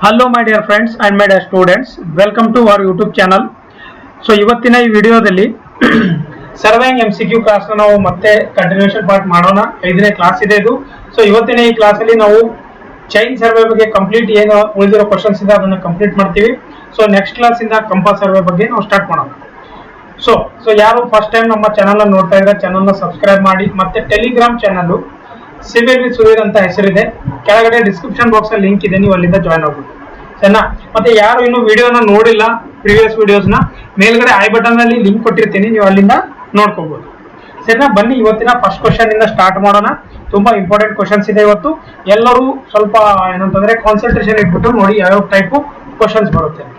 Hello my dear friends and my dear students, welcome to our YouTube channel. So ಇವತ್ತಿನ ಈ ವಿಡಿಯೋದಲ್ಲಿ surveying MCQ class ನಾವು ಮತ್ತೆ continuation part ಮಾಡೋಣ. 5ನೇ ಕ್ಲಾಸ್ ಇದೆ ಇದು. ಸೊ ಇವತ್ತಿನ ಈ ಕ್ಲಾಸ್ ಅಲ್ಲಿ ನಾವು ಚೈನ್ ಸರ್ವೆ ಬಗ್ಗೆ ಕಂಪ್ಲೀಟ್ ಏನು ಉಳಿದಿರೋ ಕ್ವಶನ್ಸ್ ಇದೆ ಅದನ್ನ ಕಂಪ್ಲೀಟ್ ಮಾಡ್ತೀವಿ. ಸೊ ನೆಕ್ಸ್ಟ್ ಕ್ಲಾಸ್ ಇಂದ ಕಂಪಾಸ್ ಸರ್ವೆ ಬಗ್ಗೆ ನಾವು ಸ್ಟಾರ್ಟ್ ಮಾಡೋಣ. ಸೊ ಯಾರು ಫಸ್ಟ್ ಟೈಮ್ ನಮ್ಮ ಚಾನಲ್ ನೋಡ್ತಾ ಇದ್ರೆ ಚಾನಲ್ ನ ಸಬ್ಸ್ಕ್ರೈಬ್ ಮಾಡಿ. ಮತ್ತೆ Telegram channel civil with Suveer ಅಂತ ಹೆಸರಿದೆ. ಕೆಳಗಡೆ ಡಿಸ್ಕ್ರಿಪ್ಷನ್ ಬಾಕ್ಸ್ ಅಲ್ಲಿ ಲಿಂಕ್ ಇದೆ, ನೀವು ಅಲ್ಲಿಂದ ಜಾಯ್ನ್ ಆಗ್ಬೋದು. ಸರಿನಾ? ಮತ್ತೆ ಯಾರು ಇನ್ನು ವಿಡಿಯೋನ ನೋಡಿಲ್ಲ, ಪ್ರೀವಿಯಸ್ ವಿಡಿಯೋಸ್ನ ಮೇಲ್ಗಡೆ ಐ ಬಟನ್ ಅಲ್ಲಿ ಲಿಂಕ್ ಕೊಟ್ಟಿರ್ತೀನಿ, ನೀವು ಅಲ್ಲಿಂದ ನೋಡ್ಕೋಬಹುದು. ಸರಿನಾ? ಬನ್ನಿ ಇವತ್ತಿನ ಫಸ್ಟ್ ಕ್ವಶನ್ ಇಂದ ಸ್ಟಾರ್ಟ್ ಮಾಡೋಣ. ತುಂಬಾ ಇಂಪಾರ್ಟೆಂಟ್ ಕ್ವಶನ್ಸ್ ಇದೆ ಇವತ್ತು. ಎಲ್ಲರೂ ಸ್ವಲ್ಪ ಏನಂತಂದ್ರೆ ಕಾನ್ಸಂಟ್ರೇಷನ್ ಇಟ್ಬಿಟ್ಟು ನೋಡಿ ಯಾವ ಟೈಪ್ ಕ್ವಶನ್ಸ್ ಬರುತ್ತೆ ಅಂತ.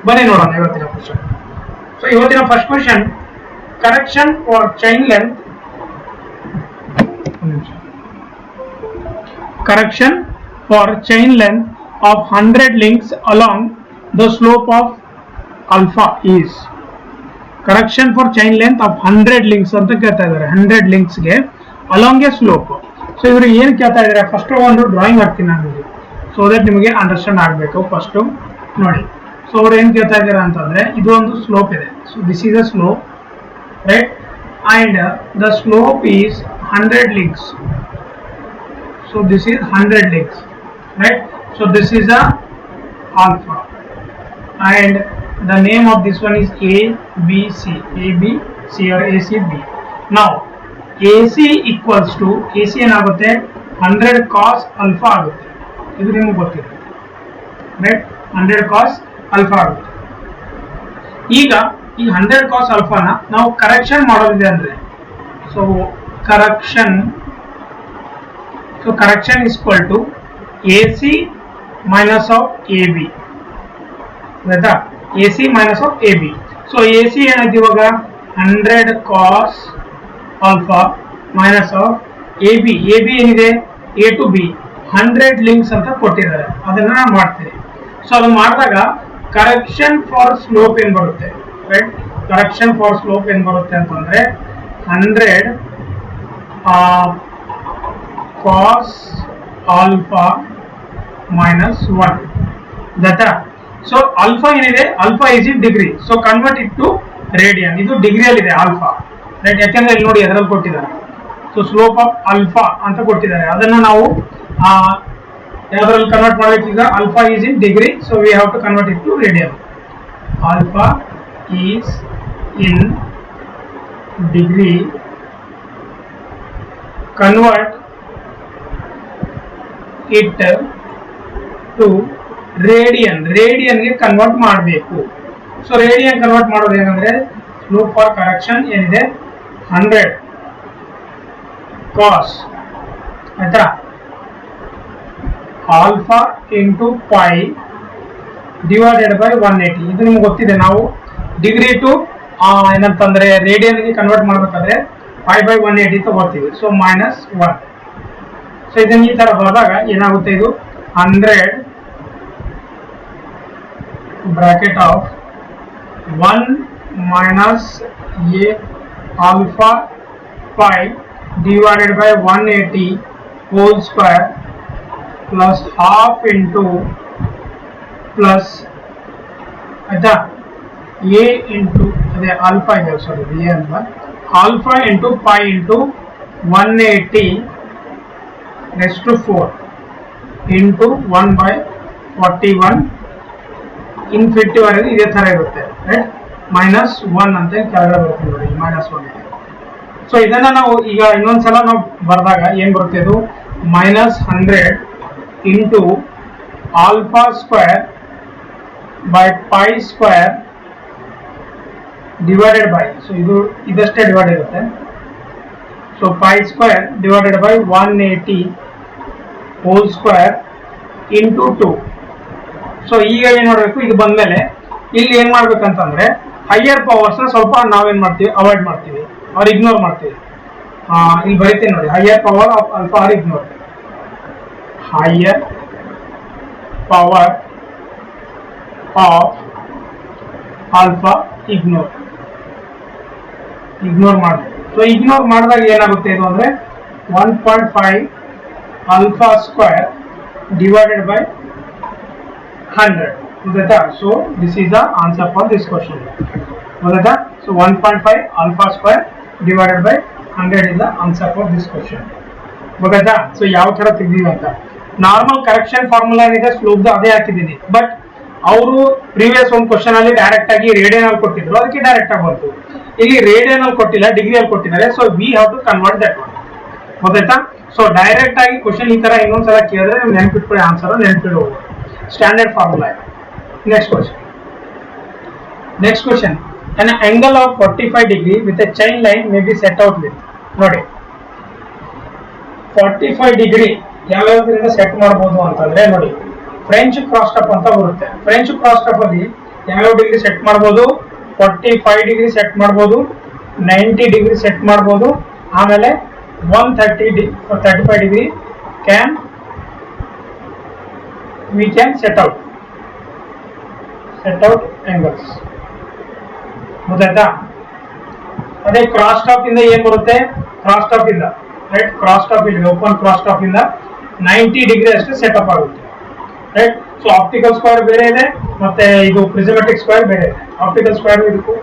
ಬನ್ನಿ ನೋಡೋಣ ಇವತ್ತಿನ ಕ್ವಶನ್. ಸೊ ಇವತ್ತಿನ first question, correction for chain length. Correction for chain length of 100 links along the slope of alpha is. Correction for chain length of 100 links ಅಂತ ಕೇಳ್ತಾ ಇದ್ದಾರೆ. 100 links ಗೆ along a slope. ಸೊ ಇವರು ಏನು ಕೇಳ್ತಾ ಇದ್ದಾರೆ, first ಒಂದು ಡ್ರಾಯಿಂಗ್ ಹಾಕ್ತೀನಿ ನಾನು, ಸೊ ದಟ್ ನಿಮಗೆ ಅಂಡರ್ಸ್ಟ್ಯಾಂಡ್ ಆಗಬೇಕು. ಫಸ್ಟ್ ನೋಡಿ, ಸೊ ಅವ್ರು ಏನು ಕೇಳ್ತಾ ಇದ್ದಾರೆ ಅಂತಂದ್ರೆ, ಇದು ಒಂದು ಸ್ಲೋಪ್ ಇದೆ. So this is a slope, right? And the slope is 100 links. So this is 100 links, right? So this is a alpha, and the name of this one is ABC, ABC or ACB. Now AC equals to AC ಏನಾಗುತ್ತೆ, 100 cos alpha ಆಗುತ್ತೆ. ಇದು ನಿಮಗೆ ಗೊತ್ತಿದೆ, right? 100 cos alpha ಆಗುತ್ತೆ. ಈಗ ಈ 100 cos alpha ನ ನಾವು ಕರೆಕ್ಷನ್ ಮಾಡೋದಿದೆ ಅಂದ್ರೆ, so correction is equal to AC minus of AB. Right? AC minus of AB. So AC ಏನಾಯ್ತು ಇವಾಗ 100 cos alpha minus of AB. AB ಏನಿದೆ, A to B 100 links ಅಂತ ಕೊಟ್ಟಿದ್ದಾರೆ, ಅದನ್ನ ನಾನು ಮಾಡ್ತೀನಿ. ಸೊ ಅದು ಮಾಡಿದಾಗ ಕರೆಕ್ಷನ್ ಫಾರ್ ಸ್ಲೋಪ್ ಏನ್ ಬರುತ್ತೆ, ರೈಟ್? ಕರೆಕ್ಷನ್ ಫಾರ್ ಸ್ಲೋಪ್ ಏನ್ ಬರುತ್ತೆ ಅಂತಂದ್ರೆ 100 cos alpha minus 1. That so alpha ಏನಿದೆ, alpha is in degree, so convert it to radian. ಇದು ಡಿಗ್ರಿಯಲ್ಲಿ ಇದೆ alpha, ರೈಟ್? ಯಾಕಂದ್ರೆ ಇಲ್ಲಿ ನೋಡಿ ಅದರಲ್ಲಿ ಕೊಟ್ಟಿದ್ದಾರೆ, ಸೊ ಸ್ಲೋಪ್ ಆಫ್ alpha ಅಂತ ಕೊಟ್ಟಿದ್ದಾರೆ. ಅದನ್ನ ನಾವು ಯಾವ್ದ್ರಲ್ಲಿ ಕನ್ವರ್ಟ್ ಮಾಡಬೇಕು ಈಗ? alpha is in degree, so we have to convert it to radian. Alpha is in degree, convert it to radian. Radian ಗೆ ಕನ್ವರ್ಟ್ ಮಾಡಬೇಕು. ಸೊ ರೇಡಿಯನ್ ಕನ್ವರ್ಟ್ ಮಾಡೋದು ಏನಂದ್ರೆ, ಸ್ಲೋಪ್ ಫಾರ್ ಕರೆಕ್ಷನ್ ಏನಿದೆ 100 cos, ಆಯ್ತಾ, alpha into pi divided by 180. ಇದು ನಿಮ್ಗೆ ಗೊತ್ತಿದೆ. ನಾವು ಡಿಗ್ರಿ ಟು ಏನಂತಂದ್ರೆ ರೇಡಿಯನ್ ಗೆ ಕನ್ವರ್ಟ್ ಮಾಡಬೇಕಾದ್ರೆ 5/180 ತಗೋತೀವಿ, ಸೊ -1. ಸೊ ಇದನ್ನ ಈ ತರ ಬರೆದಾಗ ಏನಾಗುತ್ತೆ, ಇದು 100 bracket of 1 minus a alpha pi divided by 180 whole square plus half into plus ಆಯ್ತಾ a into ಅದೇ alpha ಇದೆ, ಸಾರಿ a ಅಲ್ವಾ, alpha into pi into 180 next to 4 into 1/41 infinity ವರೆಗೆ ಇದೇ ತರ ಇರುತ್ತೆ, ರೈಟ್? -1 ಅಂತ ಕೆಳಗಡೆ ಬರುತ್ತೆ ನೋಡಿ, -1 ಇದೆ. ಸೊ ಇದನ್ನ ನಾವು ಈಗ ಇನ್ನೊಂದ್ಸಲ ನಾವು ಬರೆದಾಗ ಏನ್ ಬರುತ್ತೆ, ಇದು -100 into alpha square by pi square divided by, so ಇದಷ್ಟೇ ಡಿವೈಡ್ ಇರುತ್ತೆ, so pi square divided by 180 whole square into 2. So ಈಗ ಏನ್ ಮಾಡಬೇಕು, ಇದು ಬಂದ್ಮೇಲೆ ಇಲ್ಲಿ ಏನ್ ಮಾಡ್ಬೇಕಂತಂದ್ರೆ ಹೈಯರ್ ಪವರ್ಸ್ ನ ಸ್ವಲ್ಪ ನಾವೇನ್ ಮಾಡ್ತೀವಿ, ಅವಾಯ್ಡ್ ಮಾಡ್ತೀವಿ, ಅವ್ರು ಇಗ್ನೋರ್ ಮಾಡ್ತೀವಿ. ಇಲ್ಲಿ ಬರೀತೀನಿ ನೋಡಿ, higher power of alpha are ignore. Higher power of alpha ignore ಮಾಡಬೇಕು. ಸೊ ಇಗ್ನೋರ್ ಮಾಡಿದಾಗ ಏನಾಗುತ್ತೆ ಇದು ಅಂದ್ರೆ 1.5 alpha square divided by 100. ಗೊತ್ತಾಯ್ತಾ? So this is the answer for this question. ಗೊತ್ತಾಯ್ತಾ? So 1.5 alpha square divided by 100 is the answer for this question. ಗೊತ್ತಾಯ್ತಾ? So ಯಾವ ತರ ತೆಗ್ದಿವಿ ಅಂತ ನಾರ್ಮಲ್ ಕರೆಕ್ಷನ್ ಫಾರ್ಮುಲಾ ಏನಿದೆ ಸ್ಲೋಪ್ ಅದೇ ಹಾಕಿದ್ದೀನಿ. ಬಟ್ ಅವರು ಪ್ರೀವಿಯಸ್ ಒಂದು ಕ್ವಶನ್ ಅಲ್ಲಿ ಡೈರೆಕ್ಟ್ ಆಗಿ ರೇಡಿಯನ್ ಅಲ್ಲಿ ಕೊಟ್ಟಿದ್ರು, ಅದಕ್ಕೆ ಡೈರೆಕ್ಟ್ ಆಗಿ ಬಂತು. ಇಲ್ಲಿ ರೇಡಿಯನ್ ಅಲ್ಲಿ ಕೊಟ್ಟಿಲ್ಲ, ಡಿಗ್ರಿ ಅಲ್ಲಿ ಕೊಟ್ಟಿದ್ದಾರೆ. So we have to convert that one. ಗೊತ್ತಾಯ್ತಾ? ಸೊ ಡೈರೆಕ್ಟ್ ಆಗಿ ಕ್ವಶನ್ ಈ ತರ ಇನ್ನೊಂದ್ಸಲ ಕೇಳಿದ್ರೆ ನೀವು ನೆನ್ಪಿಟ್ಕೊಳ್ಳಿ, ಆನ್ಸರ್ ನೆನ್ಪಿಡಬಹುದು. Standard formula. Next question an angle of 45 degree with a chain line may be set out with. ನೋಡಿ 45 ಡಿಗ್ರಿ ಯಾವ್ಯಾವ್ದ್ರಿಂದ ಸೆಟ್ ಮಾಡಬಹುದು ಅಂತಂದ್ರೆ ನೋಡಿ ಫ್ರೆಂಚ್ ಕ್ರಾಸ್ ಟಪ್ ಅಂತ ಬರುತ್ತೆ. ಫ್ರೆಂಚ್ ಕ್ರಾಸ್ ಟಪ್ ಅಲ್ಲಿ ಯಾವ್ಯಾವ ಡಿಗ್ರಿ ಸೆಟ್ ಮಾಡಬಹುದು? 45 ಡಿಗ್ರಿ ಸೆಟ್ ಮಾಡಬಹುದು, 90 ಡಿಗ್ರಿ ಸೆಟ್ ಮಾಡಬಹುದು, ಆಮೇಲೆ 35 degree we can set out angles. ಗೊತ್ತಾಯ್ತಾ? ಅದೇ ಕ್ರಾಸ್ ಟಾಪ್ ಇಂದ ಏನ್ ಬರುತ್ತೆ? ಕ್ರಾಸ್ ಟಾಪ್ ಇಂದ ರೈಟ್, ಕ್ರಾಸ್ ಟಾಪ್ ಇಲ್ಲಿ ಓಪನ್ ಕ್ರಾಸ್ ಟಾಪ್ ಇಂದ 90 ಡಿಗ್ರಿ ಅಷ್ಟು ಸೆಟಪ್ ಆಗುತ್ತೆ ರೈಟ್. ಸೊ ಆಪ್ಟಿಕಲ್ ಸ್ಕ್ವೇರ್ ಬೇರೆ ಇದೆ, ಮತ್ತೆ ಇದು ಪ್ರಿಸಮೆಟಿಕ್ ಸ್ಕ್ವೇರ್ ಬೇರೆ ಇದೆ. ಆಪ್ಟಿಕಲ್ ಸ್ಕ್ವೇರ್ ಇದಕ್ಕೂ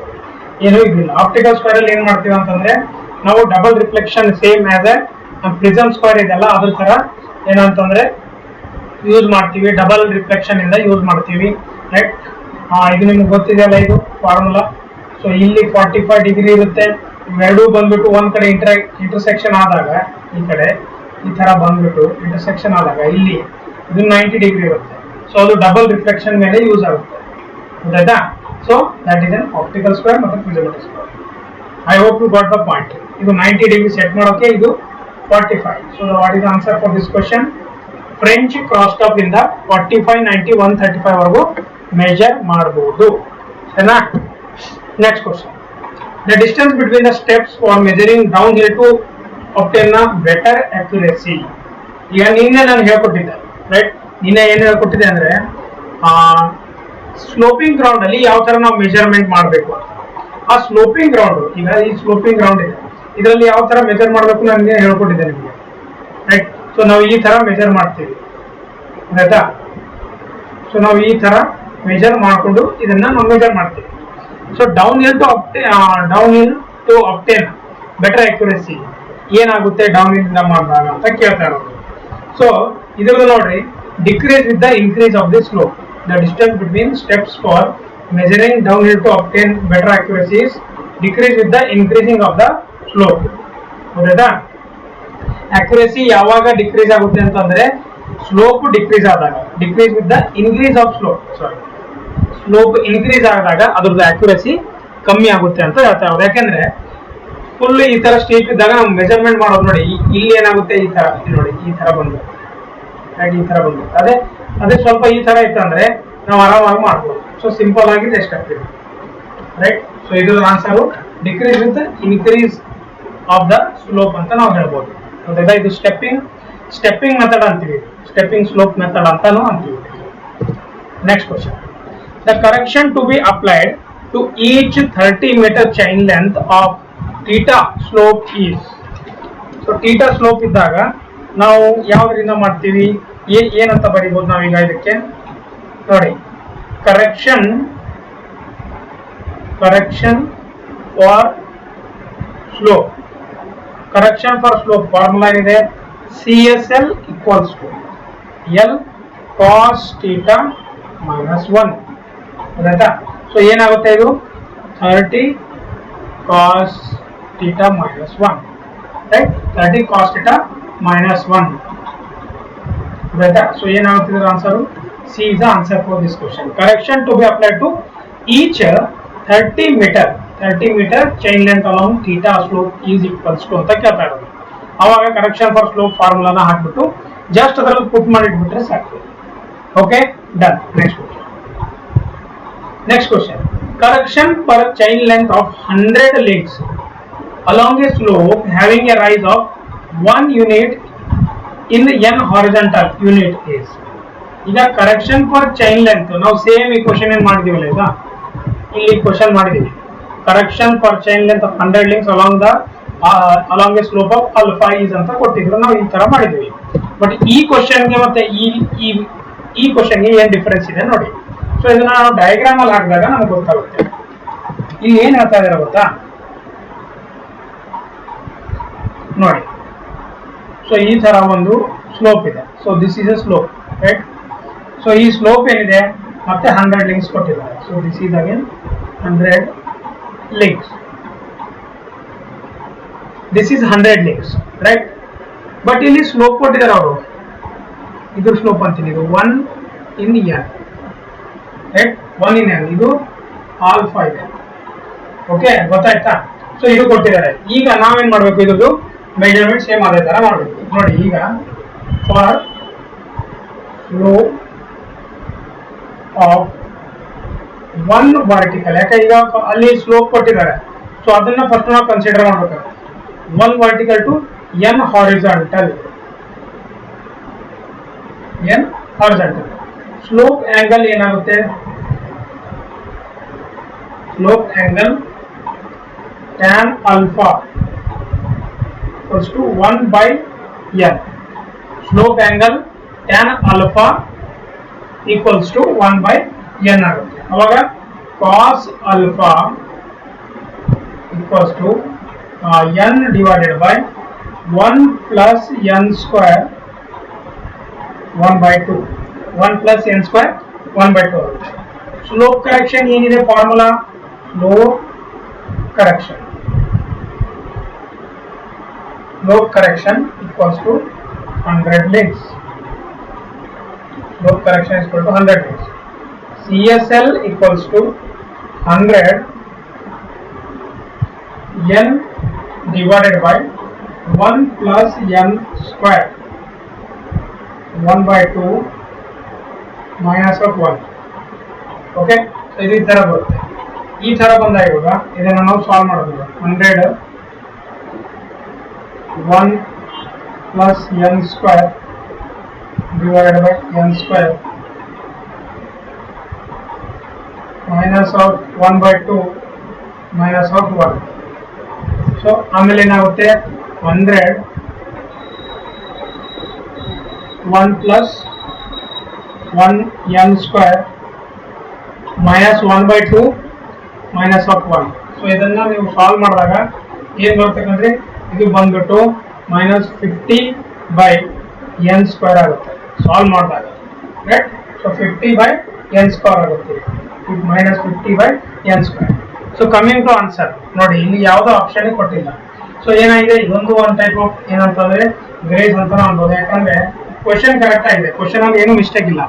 ಏನೂ ಇದಿಲ್ಲ. ಆಪ್ಟಿಕಲ್ ಸ್ಕ್ವೇರ್ ಅಲ್ಲಿ ಏನ್ ಮಾಡ್ತೀವಿ ಅಂತಂದ್ರೆ ನಾವು double reflection same as A prism square ಇದೆಲ್ಲ ಅದ್ರ ತರ ಏನಂತಂದ್ರೆ ಯೂಸ್ ಮಾಡ್ತೀವಿ, ಡಬಲ್ ರಿಫ್ಲೆಕ್ಷನ್ ಇಂದ ಯೂಸ್ ಮಾಡ್ತೀವಿ ರೈಟ್. ಇದು ನಿಮ್ಗೆ ಗೊತ್ತಿದೆಯಲ್ಲ ಇದು ಫಾರ್ಮುಲಾ. ಸೊ ಇಲ್ಲಿ 45 ಡಿಗ್ರಿ ಇರುತ್ತೆ, ಇವೆರಡೂ ಬಂದ್ಬಿಟ್ಟು ಒಂದ್ ಕಡೆ ಇಂಟರ್ಸೆಕ್ಷನ್ ಆದಾಗ ಈ ಕಡೆ ಈ ತರ ಬಂದ್ಬಿಟ್ಟು ಇಂಟರ್ಸೆಕ್ಷನ್ ಆದಾಗ ಇಲ್ಲಿ ಇದು 90 ಡಿಗ್ರಿ ಇರುತ್ತೆ. ಸೊ ಅದು ಡಬಲ್ ರಿಫ್ಲೆಕ್ಷನ್ ಮೇಲೆ ಯೂಸ್ ಆಗುತ್ತೆ. ಗೊತ್ತಾಯ್ತಾ? So that is an optical square ಮತ್ತು prismatic square. I hope you got the point. ಇದು 90 ಡಿಗ್ರಿ ಸೆಟ್ ಮಾಡೋಕೆ, ಇದು 45. So what is answer for this question? French cross top ಇಂದ 45, 90, 135 ವರೆಗೂ ಮೆಜರ್ ಮಾಡಬಹುದು. ಸರಿನಾ? Next question. The distance between the steps for measuring downhill to obtain a better accuracy. ಈಗ ನಿನ್ನೆ ನಾನು ಹೇಳ್ಕೊಟ್ಟಿದ್ದೆ ರೈಟ್. ನಿನ್ನೆ ಏನು ಹೇಳ್ಕೊಟ್ಟಿದ್ದೆ ಅಂದ್ರೆ ಸ್ಲೋಪಿಂಗ್ ಗ್ರೌಂಡ್ ಅಲ್ಲಿ ಯಾವ ತರ ನಾವು ಮೆಜರ್ಮೆಂಟ್ ಮಾಡಬೇಕು ಅಂತ. ಆ ಸ್ಲೋಪಿಂಗ್ ಗ್ರೌಂಡ್, ಈಗ ಈ ಸ್ಲೋಪಿಂಗ್ ಗ್ರೌಂಡ್ ಇದೆ, ಇದರಲ್ಲಿ ಯಾವ ತರ ಮೆಜರ್ ಮಾಡಬೇಕು ನಾನು ಹೇಳ್ಕೊಟ್ಟಿದ್ದೆ ನಿಮಗೆ ರೈಟ್. ಸೊ ನಾವು ಈ ತರ ಮೆಜರ್ ಮಾಡ್ತೀವಿ ಆಯ್ತಾ. ಸೊ ನಾವು ಈ ತರ ಮೆಜರ್ ಮಾಡಿಕೊಂಡು ಇದನ್ನ ನಾವು ಮೆಜರ್ ಮಾಡ್ತೀವಿ. So down hill to obtain better accuracy ಏನಾಗುತ್ತೆ ಡೌನ್ ಹಿಲ್ ಇಂದ ಮಾಡಿದಾಗ ಅಂತ ಕೇಳ್ತಾ ಇರೋದು. ಸೊ ಇದರಲ್ಲಿ ನೋಡ್ರಿ, decrease with the increase of the slope. The distance between steps for measuring down hill to obtain better accuracy is decrease with the increasing of the slope. ಗೊತ್ತಾಯ್ತಾ? Accuracy ಯಾವಾಗ decrease ಆಗುತ್ತೆ ಅಂತಂದ್ರೆ ಸ್ಲೋಪ್ ಡಿಕ್ರೀಸ್ ಆದಾಗ, decrease with the increase of slope increase ಆದಾಗ ಅದ್ರದ್ದು accuracy ಕಮ್ಮಿ ಆಗುತ್ತೆ ಅಂತ ಹೇಳ್ತಾ ಇರೋದು. ಯಾಕೆಂದ್ರೆ ಫುಲ್ ಈ ತರ ಸ್ಟೇಪ್ ಇದ್ದಾಗ ನಾವು ಮೆಜರ್ಮೆಂಟ್ ಮಾಡೋದು ನೋಡಿ, ಇಲ್ಲಿ ಏನಾಗುತ್ತೆ ಈ ತರ ನೋಡಿ, ಈ ತರ ಬಂದು ಈ ತರ ಬಂದು ಅದೇ ಸ್ವಲ್ಪ ಈ ತರ ಇತ್ತಂದ್ರೆ ನಾವು ಆರಾಮಾಗಿ ಮಾಡ್ಬೋದು. ಸೊ ಸಿಂಪಲ್ ಆಗಿ ಎಷ್ಟು ಆಗ್ತದೆ ರೈಟ್. ಸೊ ಇದು answer decrease with increase of the slope ಅಂತ ನಾವು ಹೇಳ್ಬೋದು. ಗೊತ್ತಾಯ್ತಾ? ಇದು ಸ್ಟೆಪ್ಪಿಂಗ್ ಮೆಥಡ್ ಅಂತೀವಿ, ಸ್ಟೆಪ್ಪಿಂಗ್ ಸ್ಲೋಪ್ ಮೆಥಡ್ ಅಂತಾನು ಅಂತೀವಿ. Next question. The correction to be applied to each 30-meter chain length of theta slope is. So theta slope ಇದ್ದಾಗ ನಾವು ಯಾವ್ದ್ರಿಂದ ಮಾಡ್ತೀವಿ, ಏನಂತ ಬರೀಬಹುದು ನಾವೀಗ ಇದಕ್ಕೆ ನೋಡಿ. Correction for slope. Correction for slope formula ಇದೆ CSL equals to L cos theta minus 1. ಆಯ್ತಾ? So ಏನಾಗುತ್ತೆ ಇದು 30 cos theta minus 1 right. 30 cos theta minus 1 ಆಯ್ತಾ? ಸೊ ಏನಾಗುತ್ತೆ ಇದರ answer? C is the answer for this question. Correction to be applied to each 30 meter chain length along theta slope is equals to ಅಂತ ಕೇಳ್ತಾ ಇರೋದು. ಅವಾಗ correction for slope ಫಾರ್ಮುಲಾನ ಹಾಕ್ಬಿಟ್ಟು just ಅದರಲ್ಲಿ ಪುಟ್ ಮಾಡಿಟ್ಬಿಟ್ರೆ ಸಾಕು. Okay, done. Next question. Correction per chain length of 100 links along a slope having a rise of 1 unit in n horizontal unit is. ಈಗ correction per chain length ನಾವು same ಈ question ಏನ್ ಮಾಡಿದೀವಲ್ಲ, ಈಗ ಇಲ್ಲಿ question ಮಾಡಿದೀವಿ. correction per chain length of 100 links along a slope of alpha is ಅಂತ ಕೊಟ್ಟಿದ್ರು, ನಾವು ಈ ತರ ಮಾಡಿದೀವಿ. ಬಟ್ ಈ ಕ್ವಶನ್ಗೆ ಮತ್ತೆ ಈ ಕ್ವಶನ್ಗೆ ಏನ್ ಡಿಫರೆನ್ಸ್ ಇದೆ ನೋಡಿ. ಸೊ ಇದನ್ನ ನಾವು ಡಯಾಗ್ರಾಮ್ ಅಲ್ಲಿ ಹಾಕಿದಾಗ ನಮಗೆ ಗೊತ್ತಾಗುತ್ತೆ. ಇಲ್ಲಿ ಏನ್ ಹೇಳ್ತಾ ಇದಾರೆ ಗೊತ್ತಾ ನೋಡಿ. ಸೊ ಈ ತರ ಒಂದು ಸ್ಲೋಪ್ ಇದೆ. So this is A slope, right. So ಈ ಸ್ಲೋಪ್ ಏನಿದೆ ಮತ್ತೆ 100 ಲಿಂಕ್ಸ್ ಕೊಟ್ಟಿದ್ದಾರೆ. So this is again 100 links. This is 100 links, right. But ಇಲ್ಲಿ ಸ್ಲೋಪ್ ಕೊಟ್ಟಿದ್ದಾರೆ ಅವರು. ಇದು ಸ್ಲೋಪ್ ಅಂತೀನಿ, ಇದು 1 in n, right. 1 in n, ಇದು ಆಲ್ಫಾ ಇದೆ. ಓಕೆ, ಗೊತ್ತಾಯ್ತಾ? ಸೊ ಇದು ಕೊಟ್ಟಿದ್ದಾರೆ. ಈಗ ನಾವೇನ್ ಮಾಡ್ಬೇಕು, ಇದ್ದು ಮೆಜರ್ಮೆಂಟ್ ಸೇಮ್ ಅದೇ ತರ ಮಾಡಬೇಕು ನೋಡಿ. ಈಗ ಫಾರ್ ಸ್ಲೋಪ್ ಆಫ್ 1 ವರ್ಟಿಕಲ್, ಯಾಕೆ ಈಗ ಅಲ್ಲಿ ಸ್ಲೋಪ್ ಕೊಟ್ಟಿದ್ದಾರೆ. ಸೊ ಅದನ್ನ ಫಸ್ಟ್ ನಾವು ಕನ್ಸಿಡರ್ ಮಾಡ್ಬೇಕು. 1 vertical to n horizontal, n horizontal. Slope angle ಏನಾಗುತ್ತೆ? Slope angle tan alpha equals to 1 by n. Slope angle tan alpha equals to 1 by n ಆಗುತ್ತೆ. ಅವಾಗ cos alpha equals to n divided by 1 plus n square 1 by 2. 1 plus n square 1 by 2 ಆಗುತ್ತೆ. Slope correction ಏನಿದೆ formula? Slope correction, slope correction equals to 100 links. Slope correction is equal to 100 links. CSL equals to 100 n divided by 1 plus n square 1 by 2 minus of 1. Okay, so ಇದು ಈ ತರ ಬರುತ್ತೆ. ಈ ತರ ಬಂದಾಗ ಇವಾಗ ಇದನ್ನ ನಾವು ಸಾಲ್ವ್ ಮಾಡೋದು. 100 1 plus n square divided by n square minus of 1 by 2 minus of 1. So ಆಮೇಲೆ ಏನಾಗುತ್ತೆ? 100 1 plus 1 n square minus 1 by 2 minus of 1. So ಇದನ್ನ ನೀವು ಸಾಲ್ವ್ ಮಾಡಿದಾಗ ಏನ್ ಬರುತ್ತೆ ಅಂದ್ರೆ ಇದು ಬಂದ್ಬಿಟ್ಟು -50 by n ಸ್ಕ್ವೇರ್ ಆಗುತ್ತೆ ಸಾಲ್ವ್ ಮಾಡಿದಾಗ, right. So 50 by n square ಆಗುತ್ತೆ, -50 by n square. So coming to answer ನೋಡಿ, ಇಲ್ಲಿ ಯಾವುದೋ ಆಪ್ಷನ್ ಕೊಟ್ಟಿಲ್ಲ. ಸೊ ಏನಾಗಿದೆ, ಇದೊಂದು ಒಂದು ಟೈಪ್ ಆಫ್ ಏನಂತಂದ್ರೆ ಗ್ರೇಸ್ ಅಂತ ಅನ್ಬೋದು. ಯಾಕಂದ್ರೆ ಕ್ವಶನ್ ಕರೆಕ್ಟ್ ಆಗಿದೆ, ಕ್ವಶನ್ ಅಲ್ಲಿ ಏನು ಮಿಸ್ಟೇಕ್ ಇಲ್ಲ,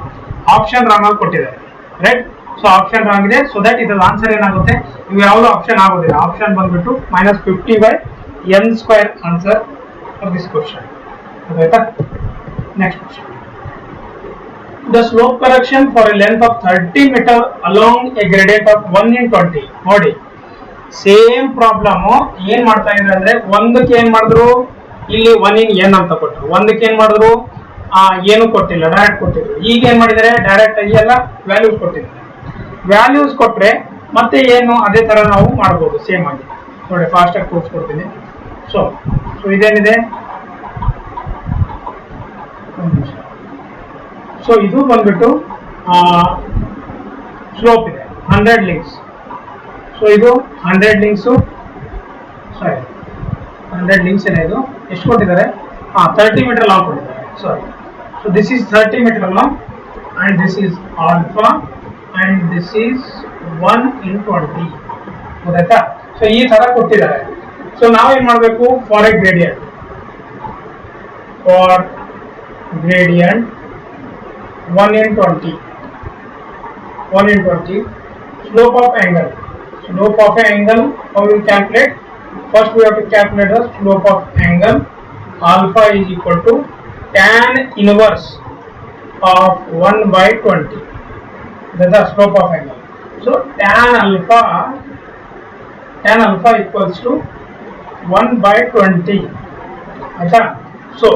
ಆಪ್ಷನ್ ರಾಂಗ್ ಆಗಿ ಕೊಟ್ಟಿದ್ದಾರೆ, ರೈಟ್. ಸೊ ಆಪ್ಷನ್ ರಾಂಗ್ ಇದೆ. ಸೊ ದಟ್ ಇದ್ರ ಆನ್ಸರ್ ಏನಾಗುತ್ತೆ, ಇವು ಯಾವುದೋ ಆಪ್ಷನ್ ಆಗೋದಿಲ್ಲ. ಆಪ್ಷನ್ ಬಂದ್ಬಿಟ್ಟು -50 by n square answer for this question. Okay, next question. The slope correction for a length of 30 meter along a gradient of 1 in 20. ನೋಡಿ, same problem ಏನ್ ಮಾಡ್ತಾ ಇದ್ದಾರೆ ಅಂದ್ರೆ, ಒಂದಕ್ಕೆ ಏನ್ ಮಾಡಿದ್ರು, ಇಲ್ಲಿ 1 in n ಅಂತ ಕೊಟ್ಟರು. ಒಂದಕ್ಕೆ ಏನ್ ಮಾಡಿದ್ರು, ಏನು ಕೊಟ್ಟಿಲ್ಲ, ಡೈರೆಕ್ಟ್ ಕೊಟ್ಟಿದ್ರು. ಈಗ ಏನ್ ಮಾಡಿದ್ದಾರೆ, ಡೈರೆಕ್ಟ್ ಆಗಿ ಎಲ್ಲ ವ್ಯಾಲ್ಯೂಸ್ ಕೊಟ್ಟಿದ್ದಾರೆ. ವ್ಯಾಲ್ಯೂಸ್ ಕೊಟ್ರೆ ಮತ್ತೆ ಏನು ಅದೇ ತರ ನಾವು ಮಾಡಬಹುದು ಸೇಮ್ ಆಗಿ. ನೋಡಿ, ಫಾಸ್ಟ್ ಆಗಿ ತೋರಿಸ್ಕೊಡ್ತೀನಿ. ಸೊ ಇದೇನಿದೆ, ಸೊ ಇದು ಬಂದ್ಬಿಟ್ಟು ಸ್ಲೋಪ್ ಇದೆ 100 ಲಿಂಕ್ಸ್. ಸೊ ಇದು 100 ಲಿಂಕ್ಸ್, ಸಾರಿ 100 ಲಿಂಕ್ಸ್ ಏನೇ, ಇದು ಎಷ್ಟು ಕೊಟ್ಟಿದ್ದಾರೆ, 30 ಮೀಟರ್ ಲಾಂಗ್ ಕೊಟ್ಟಿದ್ದಾರೆ, sorry. So this is 30 metre long and this is alpha and this is 1 in 20. ಗೊತ್ತಾಯ್ತಾ? ಸೊ ಈ ತರ ಕೊಟ್ಟಿದ್ದಾರೆ. ಸೊ ನಾವೇನ್ ಮಾಡಬೇಕು, for A gradient 1 in 20 slope of angle. How we calculate? First we have to calculate the slope of angle. Alpha is equal to tan inverse of 1 by 20. That's the slope of angle. So tan alpha equals to 1 by 20. Okay. So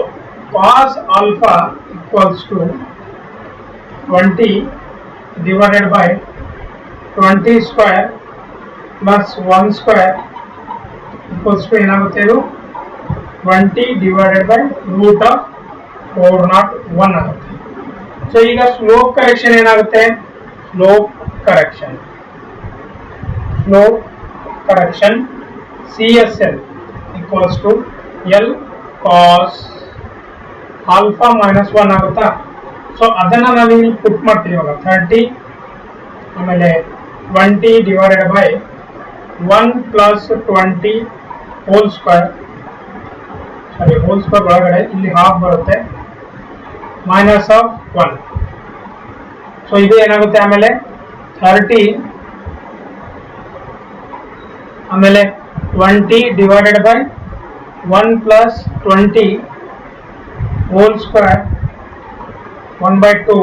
cos alpha equals to 20 divided by 20 square plus 1 square equals to ಏನಾಗುತ್ತೆ, ಇದು 20 divided by root of 401 ಆಗುತ್ತೆ. So ಈಗ slope correction ಏನಾಗುತ್ತೆ, slope correction CSL equals to L cos alpha minus 1 ಆಗುತ್ತಾ. So ಅದನ್ನ ನಾವು ಇಲ್ಲಿ ಪುಟ್ ಮಾಡ್ತೀವಿ ಇವಾಗ 30 ಆಮೇಲೆ 20 divided by 1 plus 20 whole square, sorry whole square ಒಳಗಡೆ ಇಲ್ಲಿ ಹಾಫ್ ಬರುತ್ತೆ ಮೈನಸ್ ಆಫ್ 1. ಸೊ ಇದು ಏನಾಗುತ್ತೆ ಆಮೇಲೆ 30 ಆಮೇಲೆ 20 divided by 1 plus 20 whole square 1/2